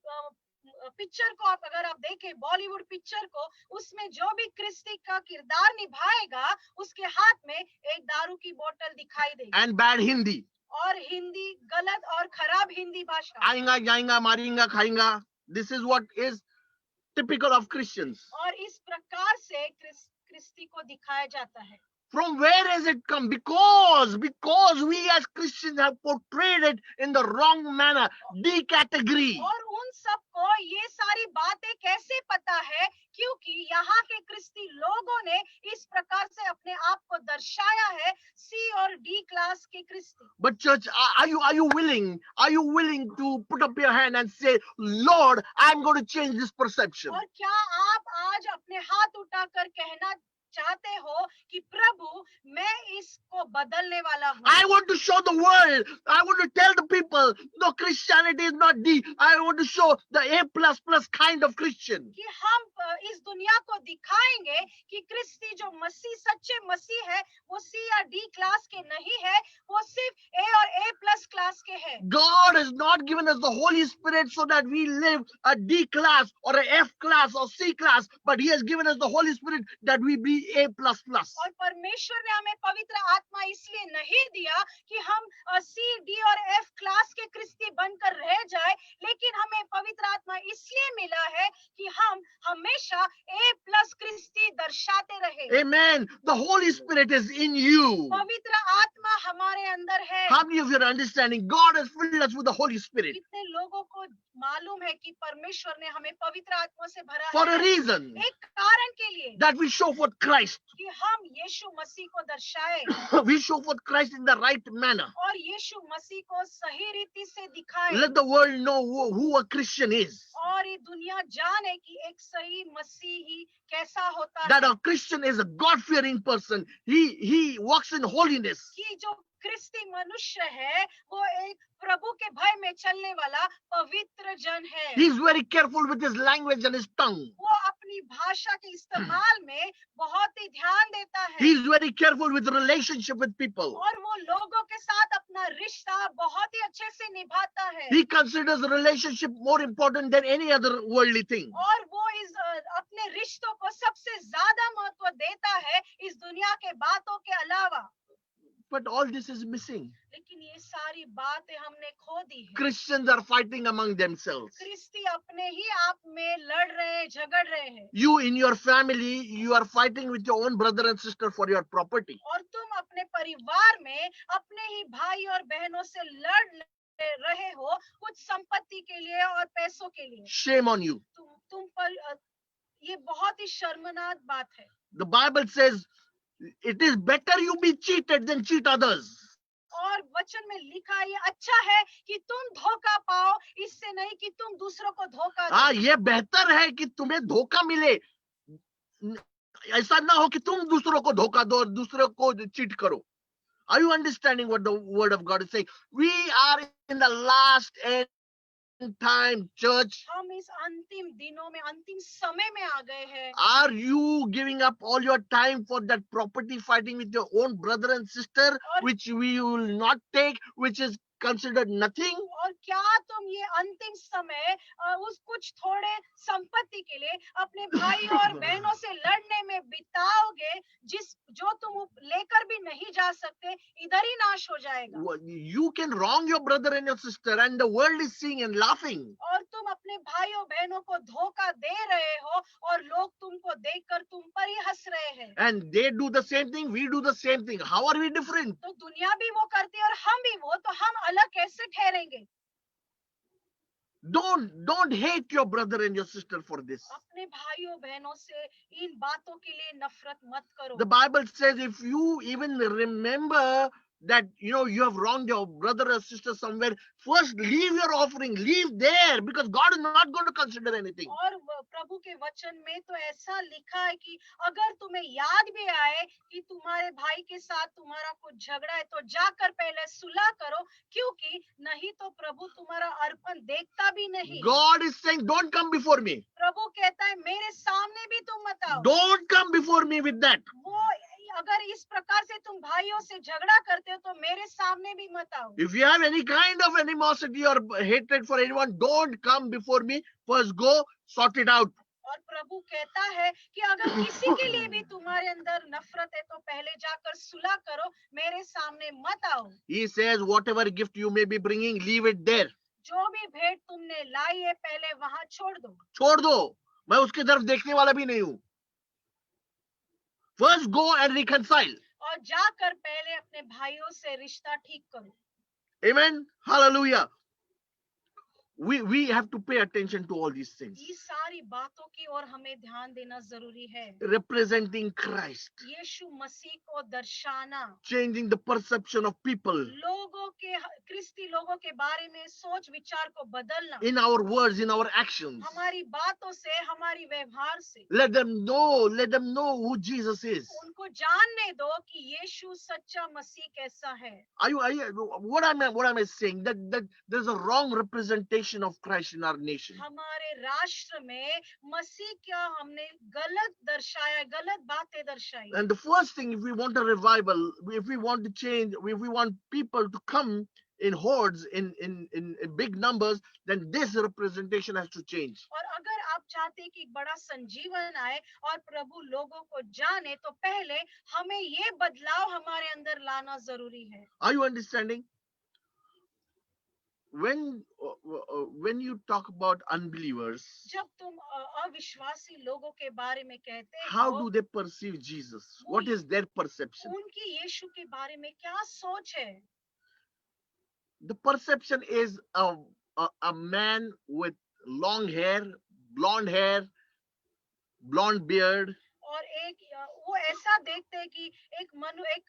पिक्चर को अगर आप देखें, बॉलीवुड पिक्चर को, उसमें जो भी क्रिस्ती का किरदार निभाएगा उसके हाथ में एक दारू की बोतल दिखाई देगी। And bad Hindi. और हिंदी, गलत और खराब हिंदी भाषा। आएगा, जाएगा, मारेगा, खाएगा. This is what is typical of Christians. और इस प्रकार से क्रिस्ती को दिखाया जाता है। From where has it come? Because we as Christians have portrayed it in the wrong manner, D category. और उन सबको ये सारी बातें कैसे पता है? क्योंकि यहाँ के क्रिस्ती लोगों ने इस प्रकार से अपने आप को दर्शाया है, सी और डी क्लास के क्रिस्ती। But church, are you willing to put up your hand and say, Lord, I'm going to change this perception? और क्या आप आज अपने हाथ उठाकर कहना चाहते हो कि प्रभु मैं इसको बदलने वाला हूँ? I want to show the world. I want to tell the people, no, Christianity is not D. I want to show the A++ kind of Christian. कि हम इस दुनिया को दिखाएंगे कि क्रिस्ती जो मसीह, सच्चे मसीह है, वो सी या डी क्लास के नहीं है, वो सिर्फ ए और A+ क्लास के हैं। God has not given us the Holy Spirit so that we live a D class or a F class or C class, but He has given us the Holy Spirit that we be A++. और परमेश्वर ने हमें पवित्र आत्मा इसलिए नहीं दिया कि हम सी, डी और एफ क्लास के क्रिस्ती बनकर रह जाए, लेकिन हमें पवित्र आत्मा इसलिए मिला है कि हम हमेशा A+ क्रिस्ती दर्शाते रहे। Amen. The Holy Spirit is in you. पवित्र आत्मा हमारे अंदर है। How many of you are understanding? God has filled us with the Holy Spirit कितने लोगों को मालूम है कि परमेश्वर ने हमें पवित्र आत्मा से भरा for a है? reason, एक कारण के लिए, that we show forth Christ. कि हम यीशु मसीह को दर्शाए We show forth Christ in the right manner. और यीशु मसीह को सही रीति से दिखाए, Let the world know who a Christian is. और ये दुनिया जाने कि एक सही मसीही कैसा होता That है, a Christian is a God-fearing person. He walks in holiness. कि जो क्रिस्ती मनुष्य है वो एक प्रभु के भय में चलने वाला पवित्र जन है। He is very careful with his language and his tongue. वो अपनी भाषा के इस्तेमाल में बहुत ही ध्यान देता है, He is very careful with the relationship with people. और वो लोगों के साथ अपना रिश्ता बहुत ही अच्छे से निभाता है, He considers the relationship more important than any other worldly thing. और वो इस अपने रिश्तों को सबसे ज्यादा महत्व देता है इस दुनिया के बातों के अलावा। But all this is missing. लेकिन ये सारी बातें हमने खो दी है। Christians are fighting among themselves. क्रिस्ती अपने ही आप में लड़ रहे हैं, झगड़ रहे हैं, You in your family, you are fighting with your own brother and sister for your property. और तुम अपने परिवार में अपने ही भाई और बहनों से लड़ रहे हो कुछ संपत्ति के लिए और पैसों के लिए। Shame on you. तुम पर ये बहुत ही शर्मनाक बात है। The Bible says it is better you be cheated than cheat others. और वचन में लिखा ये अच्छा है कि तुम धोखा पाओ, इससे नहीं कि तुम दूसरों को धोखा दो। ये बेहतर है कि तुम्हें धोखा मिले, ऐसा ना हो कि तुम दूसरों को धोखा दो और दूसरों को चीट करो. Are you understanding what the word of God is saying? We are in the last end time, church. हम इस अंतिम दिनों में, अंतिम समय में आ गए हैं। Are you giving up all your time for that property fighting with your own brother and sister, which we will not take, which is considered nothing? और क्या तुम ये अंतिम समय उस कुछ थोड़े संपत्ति के लिए अपने भाई और बहनों से लड़ने में बिताओगे, जो तुम लेकर भी नहीं जा सकते, इधर ही नाश हो जाएगा। You can wrong your brother and your sister, and the world is seeing and laughing. और तुम अपने भाइयों बहनों को धोखा दे रहे हो और लोग तुमको देखकर तुम पर ही हंस रहे हैं। And they do the same thing, we do the same thing. How are we different? तो दुनिया भी वो करती है और हम भी वो, तो हम अलग कैसे ठहरेंगे? Don't hate your brother and your sister for this. अपने भाइयों बहनों से इन बातों के लिए नफरत मत करो। The Bible says if you even remember that you have wronged your brother or sister somewhere, first leave your offering, leave there, because God is not going to consider anything. और प्रभु के वचन में तो ऐसा लिखा है कि अगर तुम्हें याद भी आए कि तुम्हारे भाई के साथ तुम्हारा कुछ झगड़ा है तो जाकर पहले सुलह करो, क्योंकि नहीं तो प्रभु तुम्हारा अर्पण देखता भी नहीं। God is saying, don't come before me. प्रभु कहता है मेरे सामने भी तुम मत आओ। Don't come before me with that. वो अगर इस प्रकार से तुम भाइयों से झगड़ा करते हो तो मेरे सामने भी मत आओ। If you have any kind of animosity or hatred for anyone, don't come before me. First go sort it out. और प्रभु कहता है कि अगर किसी के लिए भी तुम्हारे अंदर नफरत है तो पहले जाकर सुलह करो, मेरे सामने मत आओ। He says, whatever gift you may be bringing, leave it there. जो भी भेंट तुमने लाई है पहले वहां छोड़ दो। छोड़ दो, मैं उसकी तरफ देखने वाला भी नहीं हूँ। First go and reconcile. और जाकर पहले अपने भाइयों से रिश्ता ठीक करो। Amen. Hallelujah. We have to pay attention to all these things. ये सारी बातों की ओर हमें ध्यान देना जरूरी है। Representing Christ, यीशु मसीह को दर्शाना, changing the perception of people लोगों के क्रिस्ती लोगों के बारे में सोच विचार को बदलना, in our words, in our actions. हमारी बातों से, हमारी व्यवहार से। Let them know who Jesus is. उनको जानने दो कि यीशु सच्चा मसीह कैसा है। What am I saying? That there's a wrong representation of Christ in our nation. हमारे राष्ट्र में मसीह क्या हमने गलत दर्शाया, गलत बातें दर्शाई। And the first thing, if we want a revival, if we want to change, if we want people to come in hordes, in big numbers, then this representation has to change. और अगर आप चाहते हैं कि एक बड़ा संजीवन आए और प्रभु लोगों को जाने, तो पहले हमें ये बदलाव हमारे अंदर लाना जरूरी है। Are you understanding? When you talk about unbelievers, जब तुम अविश्वासी लोगों के बारे में कहते how हो, do they perceive Jesus? What is their perception? उनकी यीशु के बारे में क्या सोच है? The perception is a man with long hair, blonde beard, और एक वो ऐसा देखते हैं कि एक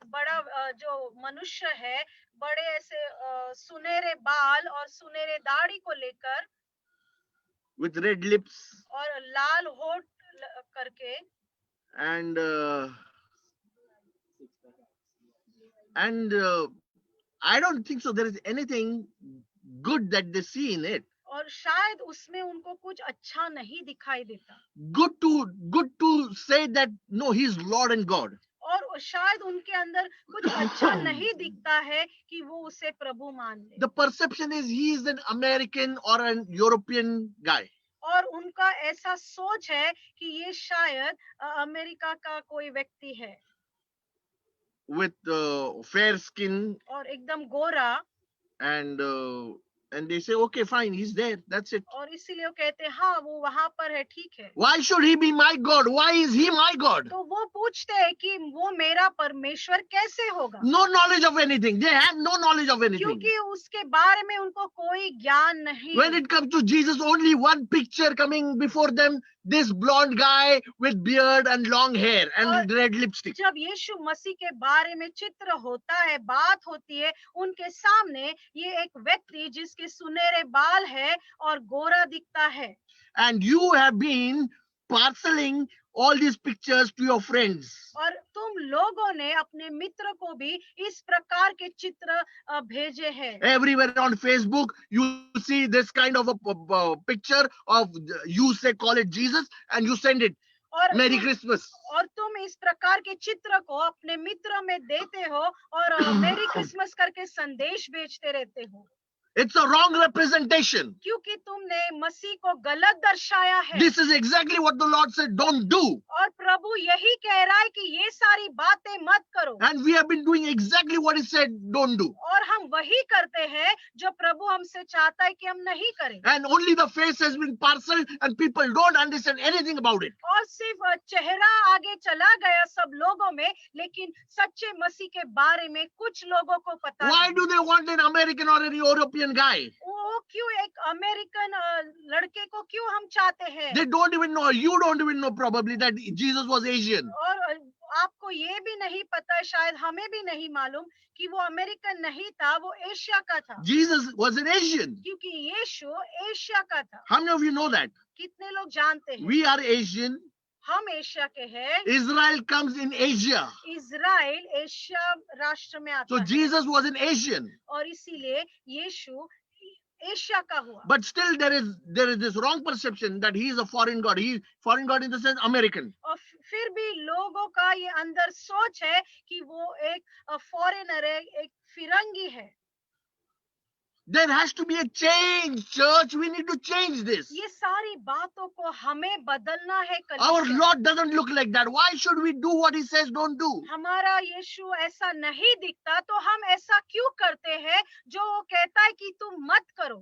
बड़ा जो मनुष्य है, बड़े ऐसे सुनहरे बाल और सुनहरे दाढ़ी को लेकर, with red lips, और लाल होठ करके, and I don't think so there is anything good that they see in it. और शायद उसमें उनको कुछ अच्छा नहीं दिखाई देता। Good to say that no, he is Lord and God. और शायद उनके अंदर कुछ अच्छा नहीं दिखता है कि वो उसे प्रभु मान ले। The perception is he is an American or an European guy. और उनका ऐसा सोच है कि ये शायद अमेरिका का कोई व्यक्ति है, with fair skin, और एकदम गोरा, and they say, okay, fine, he's there, that's it. और इसीलिए वो कहते हैं हाँ वो वहां पर है, ठीक है। Why should he be my God? Why is he my God? तो वो पूछते हैं कि वो मेरा परमेश्वर कैसे होगा? No knowledge of anything. They have no knowledge of anything. क्योंकि उसके बारे में उनको कोई ज्ञान नहीं। When it comes to Jesus, only one picture coming before them, this blonde guy with beard and long hair and red lipstick. जब यीशु मसीह के बारे में चित्र होता है, बात होती है, उनके सामने ये एक व्यक्ति जिसके सुनहरे बाल है और गोरा दिखता है। And you have been parceling all these pictures to your friends. और तुम लोगों ने अपने मित्र को भी इस प्रकार के चित्र भेजे हैं। Everywhere on Facebook, you see this kind of a picture of, you say, call it Jesus, and you send it. और Merry Christmas. और तुम इस प्रकार के चित्र को अपने मित्र में देते हो और मेरी क्रिसमस करके संदेश भेजते रहते हो। It's a wrong representation. क्योंकि तुमने मसीह को गलत दर्शाया है। This is exactly what the Lord said, don't do. और प्रभु यही कह रहा है कि ये सारी बातें मत करो। And we have been doing exactly what He said, don't do. और हम वही करते हैं जो प्रभु हमसे चाहता है कि हम नहीं करें। And only the face has been parceled and people don't understand anything about it. और सिर्फ चेहरा आगे चला गया सब लोगों में, लेकिन सच्चे मसीह के बारे में कुछ लोगों को पता Why नहीं। do they want an American or an European guy? वो क्यों एक अमेरिकन लड़के को क्यों हम चाहते हैं? They don't even know, you don't even know probably that Jesus was Asian. और आपको ये भी नहीं पता है, शायद हमें भी नहीं मालूम कि वो अमेरिकन नहीं था, वो एशिया का था, Jesus was an Asian. क्योंकि यीशु एशिया का था। How many of you know that? कितने लोग जानते हैं? We are Asian. हम एशिया के हैं। Israel comes in Asia. Israel Asia राष्ट्र में आता So है, Jesus was an Asian. और इसीलिए यीशु एशिया का हुआ। But still there is this wrong perception that he is a foreign god. He foreign god in the sense American. और फिर भी लोगों का ये अंदर सोच है कि वो एक फॉरेनर है, एक फिरंगी है। There has to be a change, church. We need to change this. ये सारी बातों को हमें बदलना है। Our कलीसिया। Lord doesn't look like that. Why should we do what he says don't do? हमारा यीशु ऐसा नहीं दिखता, तो हम ऐसा क्यों करते हैं जो वो कहता है कि तुम मत करो?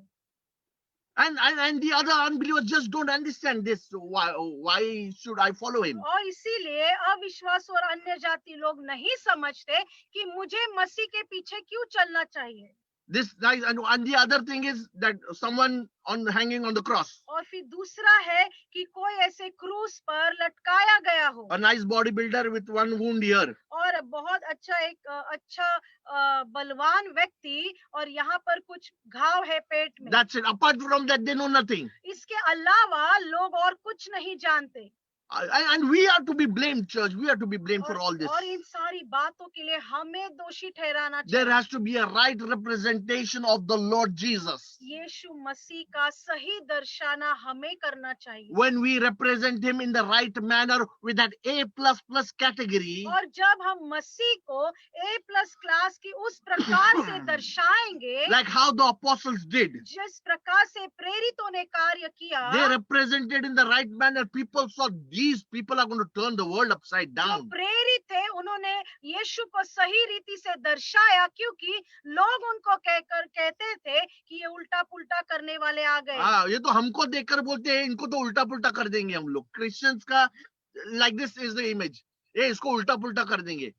And the other unbelievers just don't understand this. So why should I follow him? और इसीलिए अविश्वास और अन्य जाति लोग नहीं समझते कि मुझे मसीह के पीछे क्यों चलना चाहिए। This nice and the other thing is that someone hanging on the cross, और फिर दूसरा है कि कोई ऐसे क्रूस पर लटकाया गया हो, a nice bodybuilder with one wound here, और बहुत अच्छा एक बलवान व्यक्ति, और यहाँ पर कुछ घाव है पेट में। that's it. Apart from that, they know nothing. इसके अलावा लोग और कुछ नहीं जानते। And we are to be blamed, church. We are to be blamed for all this. और इन सारी बातों के लिए हमें दोषी ठहराना There चाहिए। has to be a right representation of the Lord Jesus. यीशु मसीह का सही दर्शाना हमें करना चाहिए। When we represent him in the right manner with that A++ category, और जब हम मसीह को A+ क्लास की उस प्रकार से दर्शाएंगे, like how the apostles did, जिस प्रकार से प्रेरितों ने कार्य किया, they represented in the right manner. People saw these people are going to turn the world upside जो down. प्रेरित थे उन्होंने यीशु को सही रीति से दर्शाया, क्योंकि लोग उनको कहकर कहते थे कि ये उल्टा पुल्टा करने वाले आ गए। हाँ, ये तो हमको देखकर बोलते हैं, इनको तो उल्टा पुल्टा कर देंगे हम लोग। Christians का like this is the image. ये इसको उल्टा पुल्टा कर देंगे।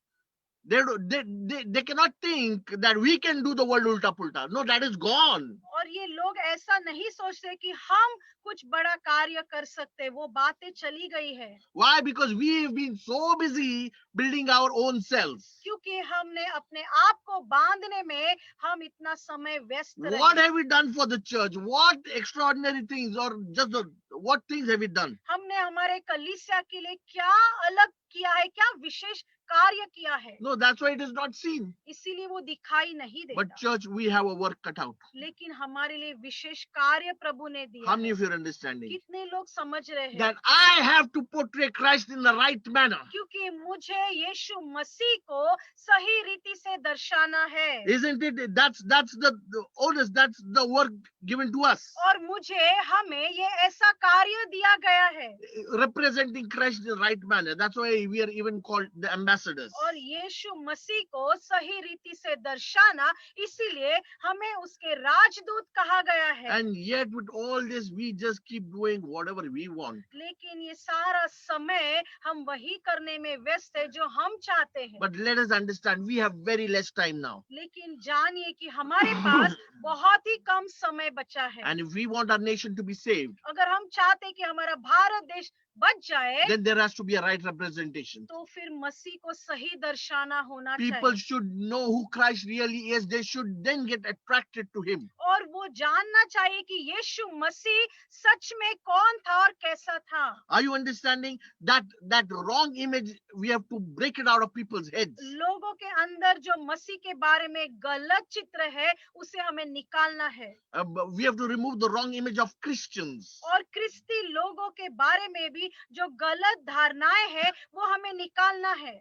They cannot think that we can do the world ulta pulta. No, that is gone. और ये लोग ऐसा नहीं सोचते कि हम कुछ बड़ा कार्य कर सकते, वो बातें चली गई है। Why? Because we've been so busy building our own selves. क्योंकि हमने अपने आप को बांधने में हम इतना समय व्यस्त रहे। What have we done for the church? What extraordinary things or just what things have we done? हमने हमारे कलीसिया के लिए क्या अलग किया है, क्या विशेष कार्य किया है? No, that's why it is not seen. इसीलिए वो दिखाई नहीं But देता। church, we have a work cut out. लेकिन हमारे लिए विशेष कार्य प्रभु ने दिया How many है। of you are understanding? कितने लोग समझ रहे हैं? That I have to portray Christ in the right manner. क्योंकि मुझे यीशु मसीह को सही रीति से दर्शाना है। Isn't it? That's the onus, that's the work given to us. और मुझे हमें ये ऐसा कार्य दिया गया है, Representing Christ in the right manner. That's why we are even called the ambassadors. और यीशु मसीह को सही रीति से दर्शाना, इसीलिए हमें उसके राजदूत कहा गया है। And yet with all this, we just keep doing whatever we want. लेकिन ये सारा समय हम वही करने में व्यस्त है जो हम चाहते हैं। But let us understand, we have very less time now. लेकिन जानिए कि हमारे पास बहुत ही कम समय बचा है। And if we want our nation to be saved, अगर हम चाहते कि हमारा भारत देश बच जाए, then there has to be a right representation. तो फिर मसीह को सही दर्शाना होना People चाहिए। should know who Christ really is. They should then get attracted to him. और वो जानना चाहिए कि यीशु मसीह सच में कौन था और कैसा था। Are you understanding that wrong image? We have to break it out of people's heads. लोगों के अंदर जो मसीह के बारे में गलत चित्र है, उसे हमें निकालना है। But we have to remove the wrong image of Christians. और क्रिस्ती लोगों के बारे में भी जो गलत धारणाएं हैं, वो हमें निकालना है।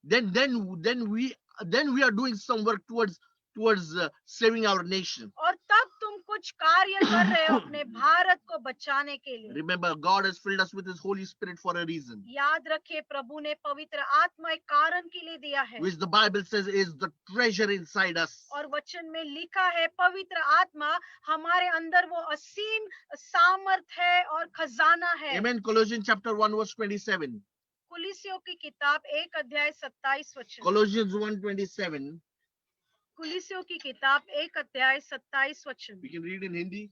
Then we are doing some work towards saving our nation. और तब तुम कुछ कार्य कर रहे हो अपने भारत को बचाने के लिए। Remember, God has filled us with His Holy Spirit for a reason, याद रखिए, प्रभु ने पवित्र आत्मा एक कारण के लिए दिया है, which the Bible says is the treasure inside us. और वचन में लिखा है पवित्र आत्मा हमारे अंदर वो असीम सामर्थ है और खजाना है। Amen. Colossians chapter 1 verse 27. कुलिसियों की किताब 1 अध्याय 27 वचन। Colossians 1:27. कुलिसियों की किताब 1 अध्याय 27 वचन। We can read in Hindi.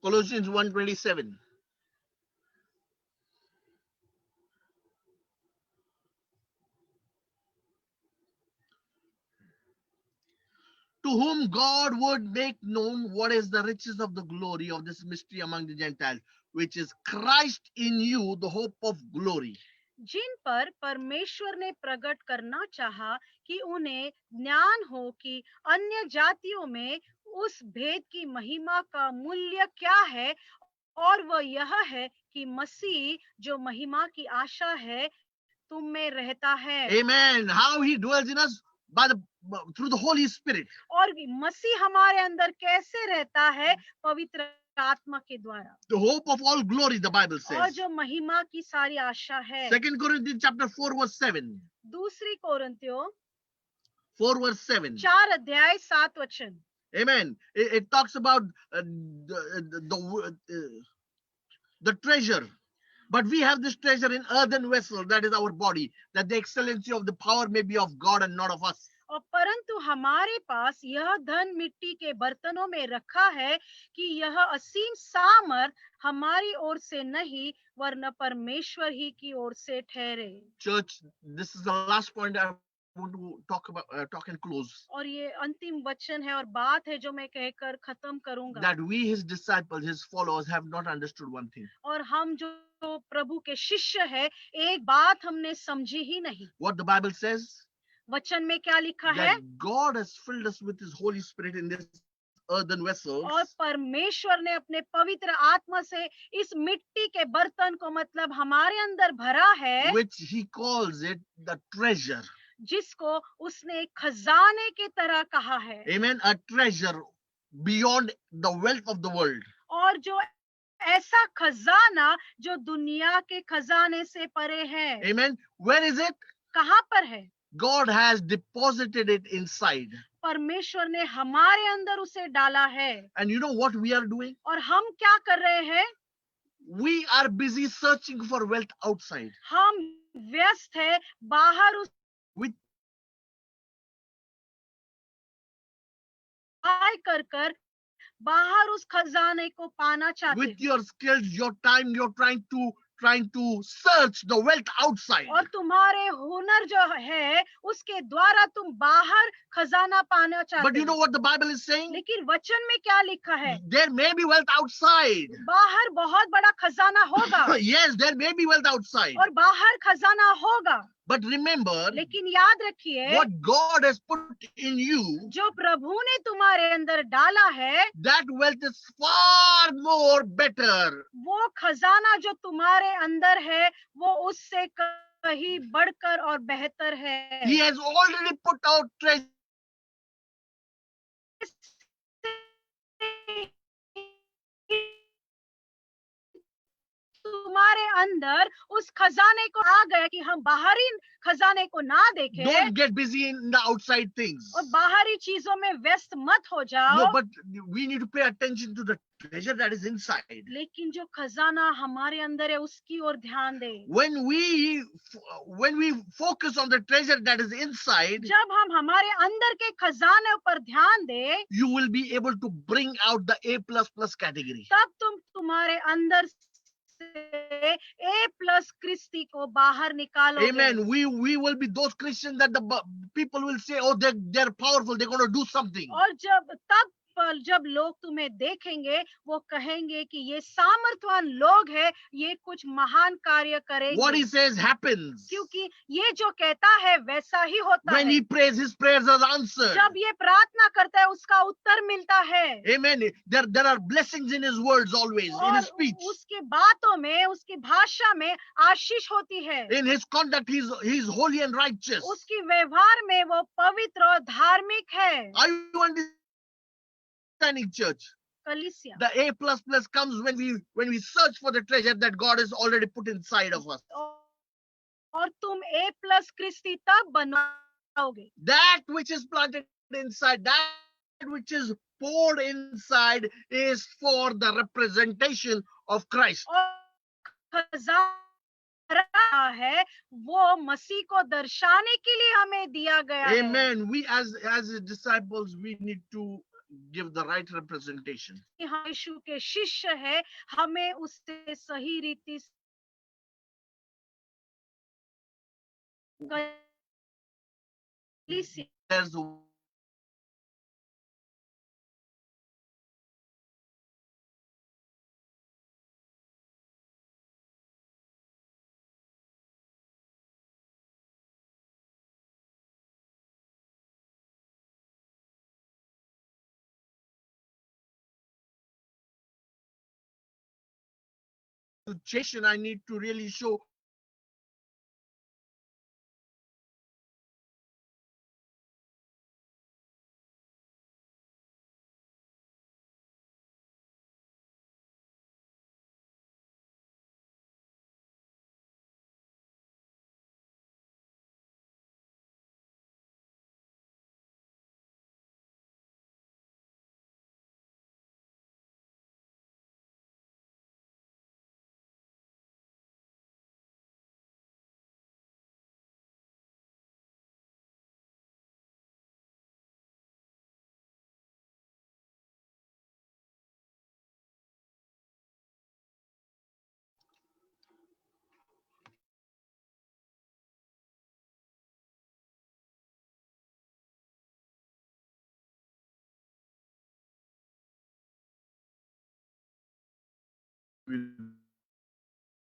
Colossians 1:27. To whom God would make known what is the riches of the glory of this mystery among the Gentiles, which is Christ in you, the hope of glory. जिन पर परमेश्वर ने प्रकट करना चाहा कि उन्हें ज्ञान हो कि अन्य जातियों में उस भेद की महिमा का मूल्य क्या है, और वह यह है कि मसीह जो महिमा की आशा है तुम में रहता है। Amen. How he dwells in us through the Holy Spirit. और मसीह हमारे अंदर कैसे रहता है? पवित्र आत्मा के द्वारा। The hope of all glory, the Bible और says. जो महिमा की सारी आशा है। 2 Corinthians chapter 4 verse 7. दूसरी कोरिन्थियों 4 verse 7. 4 अध्याय 7 वचन। Amen. It talks about the treasure. But we have this treasure in earthen vessel, that is our body, that the excellency of the power may be of God and not of us. और परंतु हमारे पास यह धन मिट्टी के बर्तनों में रखा है कि यह असीम सामर्थ हमारी ओर से नहीं वरन परमेश्वर ही की ओर से ठहरे। Church, this is the last point I want to talk and close. और ये अंतिम वचन है और बात है जो मैं कहकर खत्म करूंगा। That we, his disciples, his followers, have not understood one thing. और हम जो प्रभु के शिष्य है, एक बात हमने समझी ही नहीं। What the Bible says? वचन में क्या लिखा है? That God has filled us with his Holy Spirit in this earthen vessels. और परमेश्वर ने अपने पवित्र आत्मा से इस मिट्टी के बर्तन को मतलब हमारे अंदर भरा है, which he calls it the treasure. जिसको उसने खजाने की तरह कहा है। Amen. A treasure beyond the wealth of the world. और जो ऐसा खजाना जो दुनिया के खजाने से परे है। Amen. Where is it? कहाँ पर है? God has deposited it inside. परमेश्वर ने हमारे अंदर उसे डाला है। And you know what we are doing? और हम क्या कर रहे हैं? We are busy searching for wealth outside. हम व्यस्त है बाहर उस With कर बाहर उस खजाने को पाना चाहते with हैं। your skills, your time, you're trying to search the wealth outside. और तुम्हारे हुनर जो है उसके द्वारा तुम बाहर खजाना पाना But चाहते you know हो। what the Bible is saying? लेकिन वचन में क्या लिखा है? There may be wealth outside. बाहर बहुत बड़ा खजाना होगा। Yes, there may be wealth outside. और बाहर खजाना होगा। But remember, लेकिन याद रखिए what God has put in you, जो प्रभु ने तुम्हारे अंदर डाला है, that wealth is far more better. वो खजाना जो तुम्हारे अंदर है वो उससे कहीं बढ़कर और बेहतर है। He has already put out treasure. तुम्हारे अंदर उस खजाने को आ गया कि हम बाहरी खजाने को ना देखें। Don't get busy in the outside things. और बाहरी चीजों में व्यस्त मत हो जाओ। No, but we need to pay attention to the treasure that is inside. लेकिन जो खजाना हमारे अंदर है उसकी ओर ध्यान दे। When we focus on the treasure that is inside, जब हम हमारे अंदर के खजाने पर ध्यान दे, you will be able to bring out the A++ category. तब तुम तुम्हारे अंदर से A+ क्रिस्ती को बाहर निकालोगे। Amen. We will be those Christians that the people will say, oh, they're powerful, they're going to do something. और जब लोग तुम्हें देखेंगे वो कहेंगे कि ये सामर्थवान लोग हैं, ये कुछ महान कार्य करेंगे। What he says happens. क्योंकि ये जो कहता है वैसा ही होता When है। he prays, his prayers are answered. जब ये प्रार्थना करता है उसका उत्तर मिलता है। Amen. There are blessings in his words always, in his और speech. उसकी बातों में, उसकी भाषा में आशीष होती है। In his conduct, he's holy and righteous. उसकी व्यवहार में वो पवित्र और धार्मिक है। Are you understanding, church? कलीसिया। The A++ comes when we search for the treasure that God has already put inside of us. और तुम A+ क्रिस्ती तब बनाओगे। That which is planted inside, that which is poured inside, is for the representation of Christ. और खजाना है वो मसीह को दर्शाने के लिए हमें दिया गया है। Amen. We as his disciples, we need to give the right representation. कि हम यीशु के शिष्य है, हमें उससे सही रीति से There's the situation I need to really show.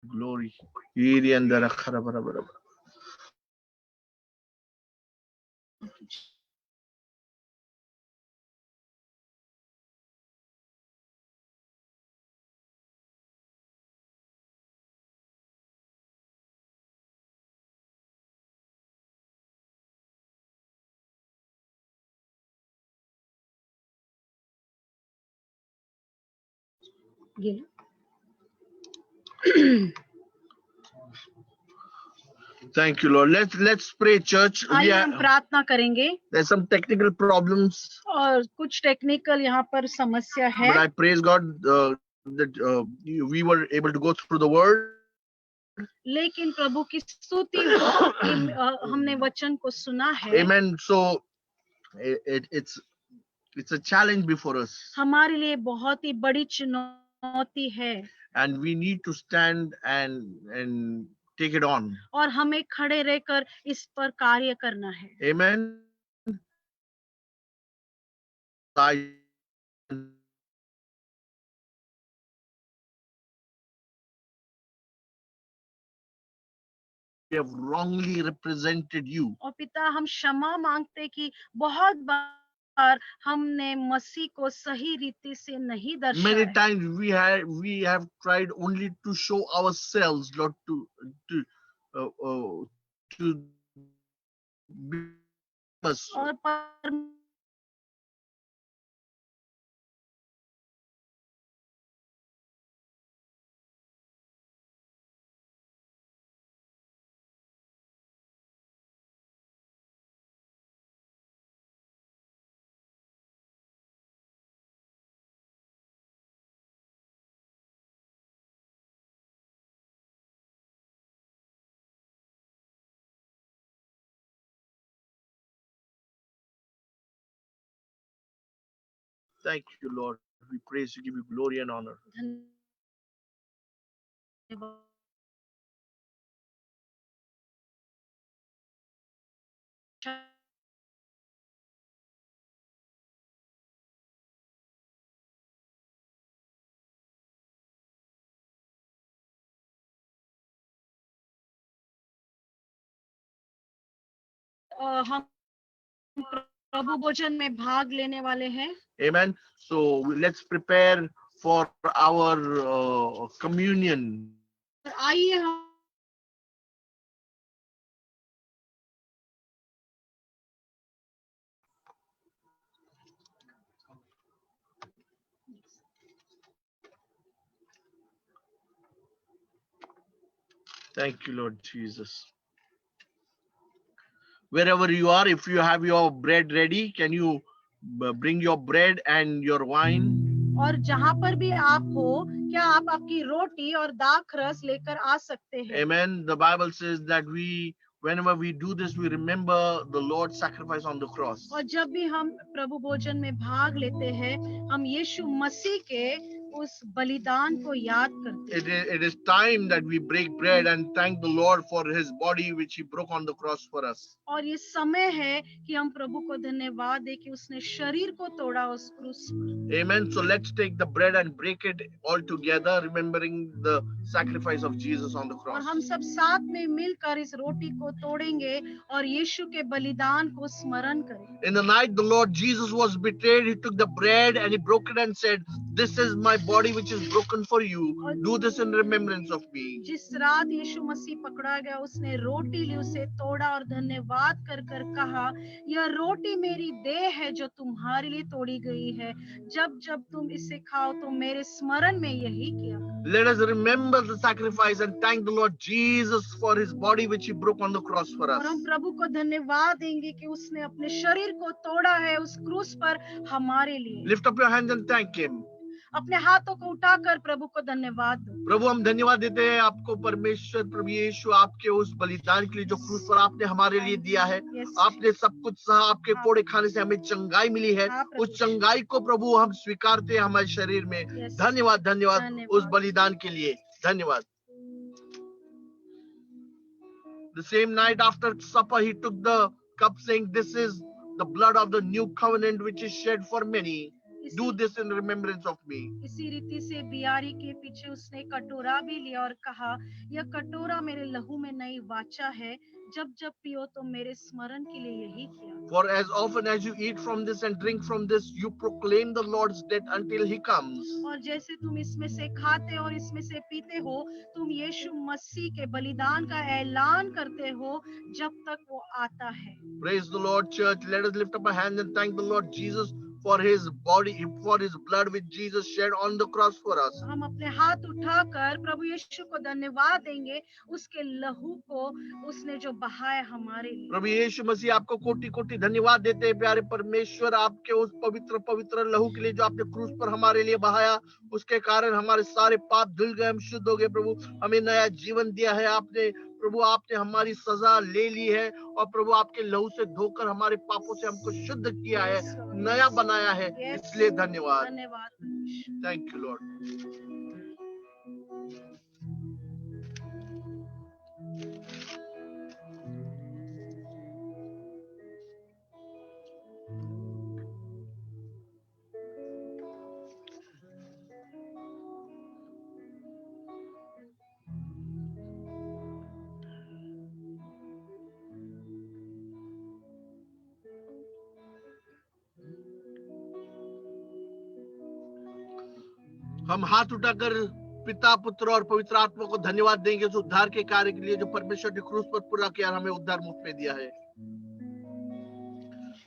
Glory. Thank you, Lord. Let's pray, church. आइए हम प्रार्थना करेंगे। There's some technical problems, और कुछ टेक्निकल यहाँ पर समस्या है, but I praise God that we were able to go through the word. लेकिन प्रभु की स्तुति हो कि हमने वचन को सुना है। Amen. So it's a challenge before us, हमारे लिए बहुत ही बड़ी चुनौती है and we need to stand and take it on. और हमें खड़े रहकर इस पर कार्य करना है। Amen. We have wrongly represented you. और पिता हम क्षमा मांगते कि बहुत बार हमने मसीह को सही रीति से नहीं Many दर्शाया। times we have tried only to show ourselves, not to be us. और Thank you, Lord. We praise you, give you glory and honor. हम प्रभु भोजन में भाग लेने वाले हैं। Amen. So let's prepare for our communion. आइए हम Thank you, Lord Jesus. Wherever you are, if you have your bread ready, can you bring your bread and your wine? और जहाँ पर भी आप हो, क्या आप आपकी रोटी और दाख रस लेकर आ सकते हैं? Amen. The Bible says that whenever we do this, we remember the Lord's sacrifice on the cross. और जब भी हम प्रभु भोजन में भाग लेते हैं, हम यीशु मसीह के उस बलिदान को याद करते हैं। It is time that we break bread and thank the Lord for his body which he broke on the cross for us. और ये समय है कि हम प्रभु को धन्यवाद दें कि उसने शरीर को तोड़ा उस क्रूस पर। Amen. So let's take the bread and break it all together, remembering the sacrifice of Jesus on the और cross. हम सब साथ में मिलकर इस रोटी को तोड़ेंगे और यीशु के बलिदान को स्मरण करेंगे। In the night the Lord Jesus was betrayed, he took the bread and he broke it and said, "This is my body which is broken for you. Do this in remembrance of me." जिस रात यीशु मसीह पकड़ा गया, उसने रोटी ली, उसे तोड़ा और धन्यवाद कर कर कहा, यह रोटी मेरी देह है जो तुम्हारे लिए तोड़ी गई है। जब जब तुम इसे खाओ तो मेरे स्मरण में यही किया करो। Let us remember the sacrifice and thank the Lord Jesus for his body which he broke on the cross for और us. हम प्रभु को धन्यवाद देंगे कि उसने अपने शरीर को तोड़ा है उस क्रूस पर हमारे लिए। Lift up your hands and thank him. अपने हाथों को उठाकर प्रभु को धन्यवाद दो। प्रभु हम धन्यवाद देते हैं आपको परमेश्वर, प्रभु यीशु, आपके उस बलिदान के लिए जो क्रूस पर आपने हमारे लिए दिया है। Yes. आपने सब कुछ सहा, आपके हाँ। कोड़े खाने से हमें चंगाई मिली है। हाँ, प्रभु। उस चंगाई को प्रभु हम स्वीकारते हैं हमारे शरीर में। Yes. धन्यवाद धन्यवाद धन्यवाद। उस बलिदान के लिए धन्यवाद। The same night after supper he took the cup saying, "This is the blood of the new covenant which is shed for many. Do this in remembrance of me." इसी रीति से बियारी के पीछे उसने कटोरा भी लिया और कहा, यह कटोरा मेरे लहू में नई वाचा है, जब जब पियो तो मेरे स्मरण के लिए यही किया। For as often as you eat from this and drink from this, you proclaim the Lord's death until he comes. और जैसे तुम इसमें से खाते और इसमें से पीते हो, तुम यीशु मसीह के बलिदान का ऐलान करते हो जब तक वो आता है। Praise the Lord, church. Let us lift up our hands and thank the Lord Jesus for his body, for his blood which Jesus shed on the cross for us. हम अपने हाथ उठाकर प्रभु यीशु को धन्यवाद देंगे उसके लहू को उसने जो बहाया हमारे लिए। प्रभु यीशु मसीह आपको कोटि कोटि धन्यवाद देते हैं प्यारे परमेश्वर, आपके उस पवित्र पवित्र लहू के लिए जो आपने क्रूस पर हमारे लिए बहाया। उसके कारण हमारे सारे पाप धुल गए, हम शुद्ध हो गए। प्रभु हमें नया जीवन दिया है आपने। प्रभु आपने हमारी सजा ले ली है और प्रभु आपके लहू से धोकर हमारे पापों से हमको शुद्ध किया है, नया बनाया है। इसलिए धन्यवाद। धन्यवाद। Thank you Lord. हम हाथ उठाकर पिता, पुत्र और पवित्र आत्मा को धन्यवाद देंगे उस उद्धार के कार्य के लिए जो परमेश्वर ने क्रूस पर पूरा किया, हमें उद्धार मुफ्त में दिया है।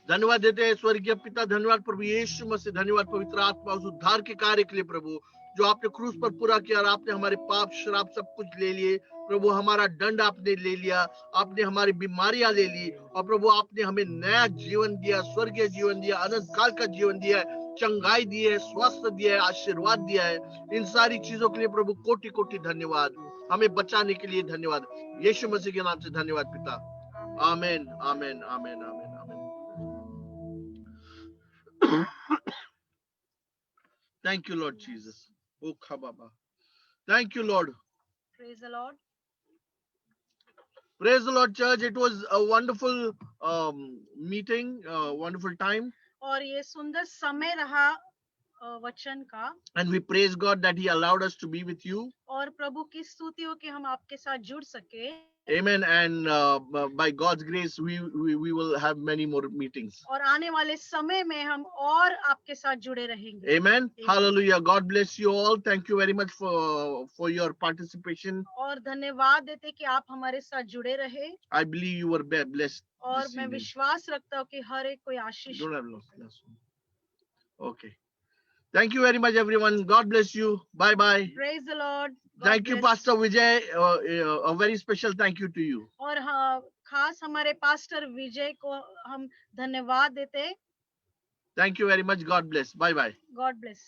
धन्यवाद देते हैं स्वर्गीय पिता, धन्यवाद प्रभु यीशु मसीह, धन्यवाद पवित्र आत्मा उस उद्धार के कार्य के लिए प्रभु जो आपने क्रूस पर पूरा किया और आपने हमारे पाप शराब सब कुछ ले लिए। प्रभु हमारा दंड आपने ले लिया, आपने हमारी बीमारियां ले ली और प्रभु आपने हमें नया जीवन दिया, स्वर्गीय जीवन दिया, अनंत काल का जीवन दिया है, चंगाई दी है, स्वास्थ्य दिया है, आशीर्वाद दिया है। इन सारी चीजों के लिए प्रभु कोटि कोटि धन्यवाद। हमें बचाने के लिए धन्यवाद। यीशु मसीह के नाम से धन्यवाद पिता। आमीन आमीन आमीन आमीन आमीन। Thank you Lord Jesus. Oh Baba. Thank you Lord. Praise the Lord. Praise the Lord church. It was a wonderful meeting, wonderful time. और ये सुंदर समय रहा वचन का। And we praise God that he allowed us to be with you. और प्रभु की स्तुति हो कि हम आपके साथ जुड़ सके। Amen. And by God's grace, we will have many more meetings. और आने वाले समय में हम और आपके साथ जुड़े रहेंगे। Amen. Hallelujah. God bless you all. Thank you very much for your participation. और धन्यवाद देते कि आप हमारे साथ जुड़े रहे। I believe you were blessed. और this मैं evening. विश्वास रखता हूँ कि हर एक कोई आशीष। Don't have lost. Okay. Thank you very much, everyone. God bless you. Bye bye. Praise the Lord. God Thank you, bless. Pastor Vijay. A very special thank you to you. और हाँ, खास हमारे पास्टर विजय को हम धन्यवाद देते। Thank you very much. God bless. Bye bye. God bless.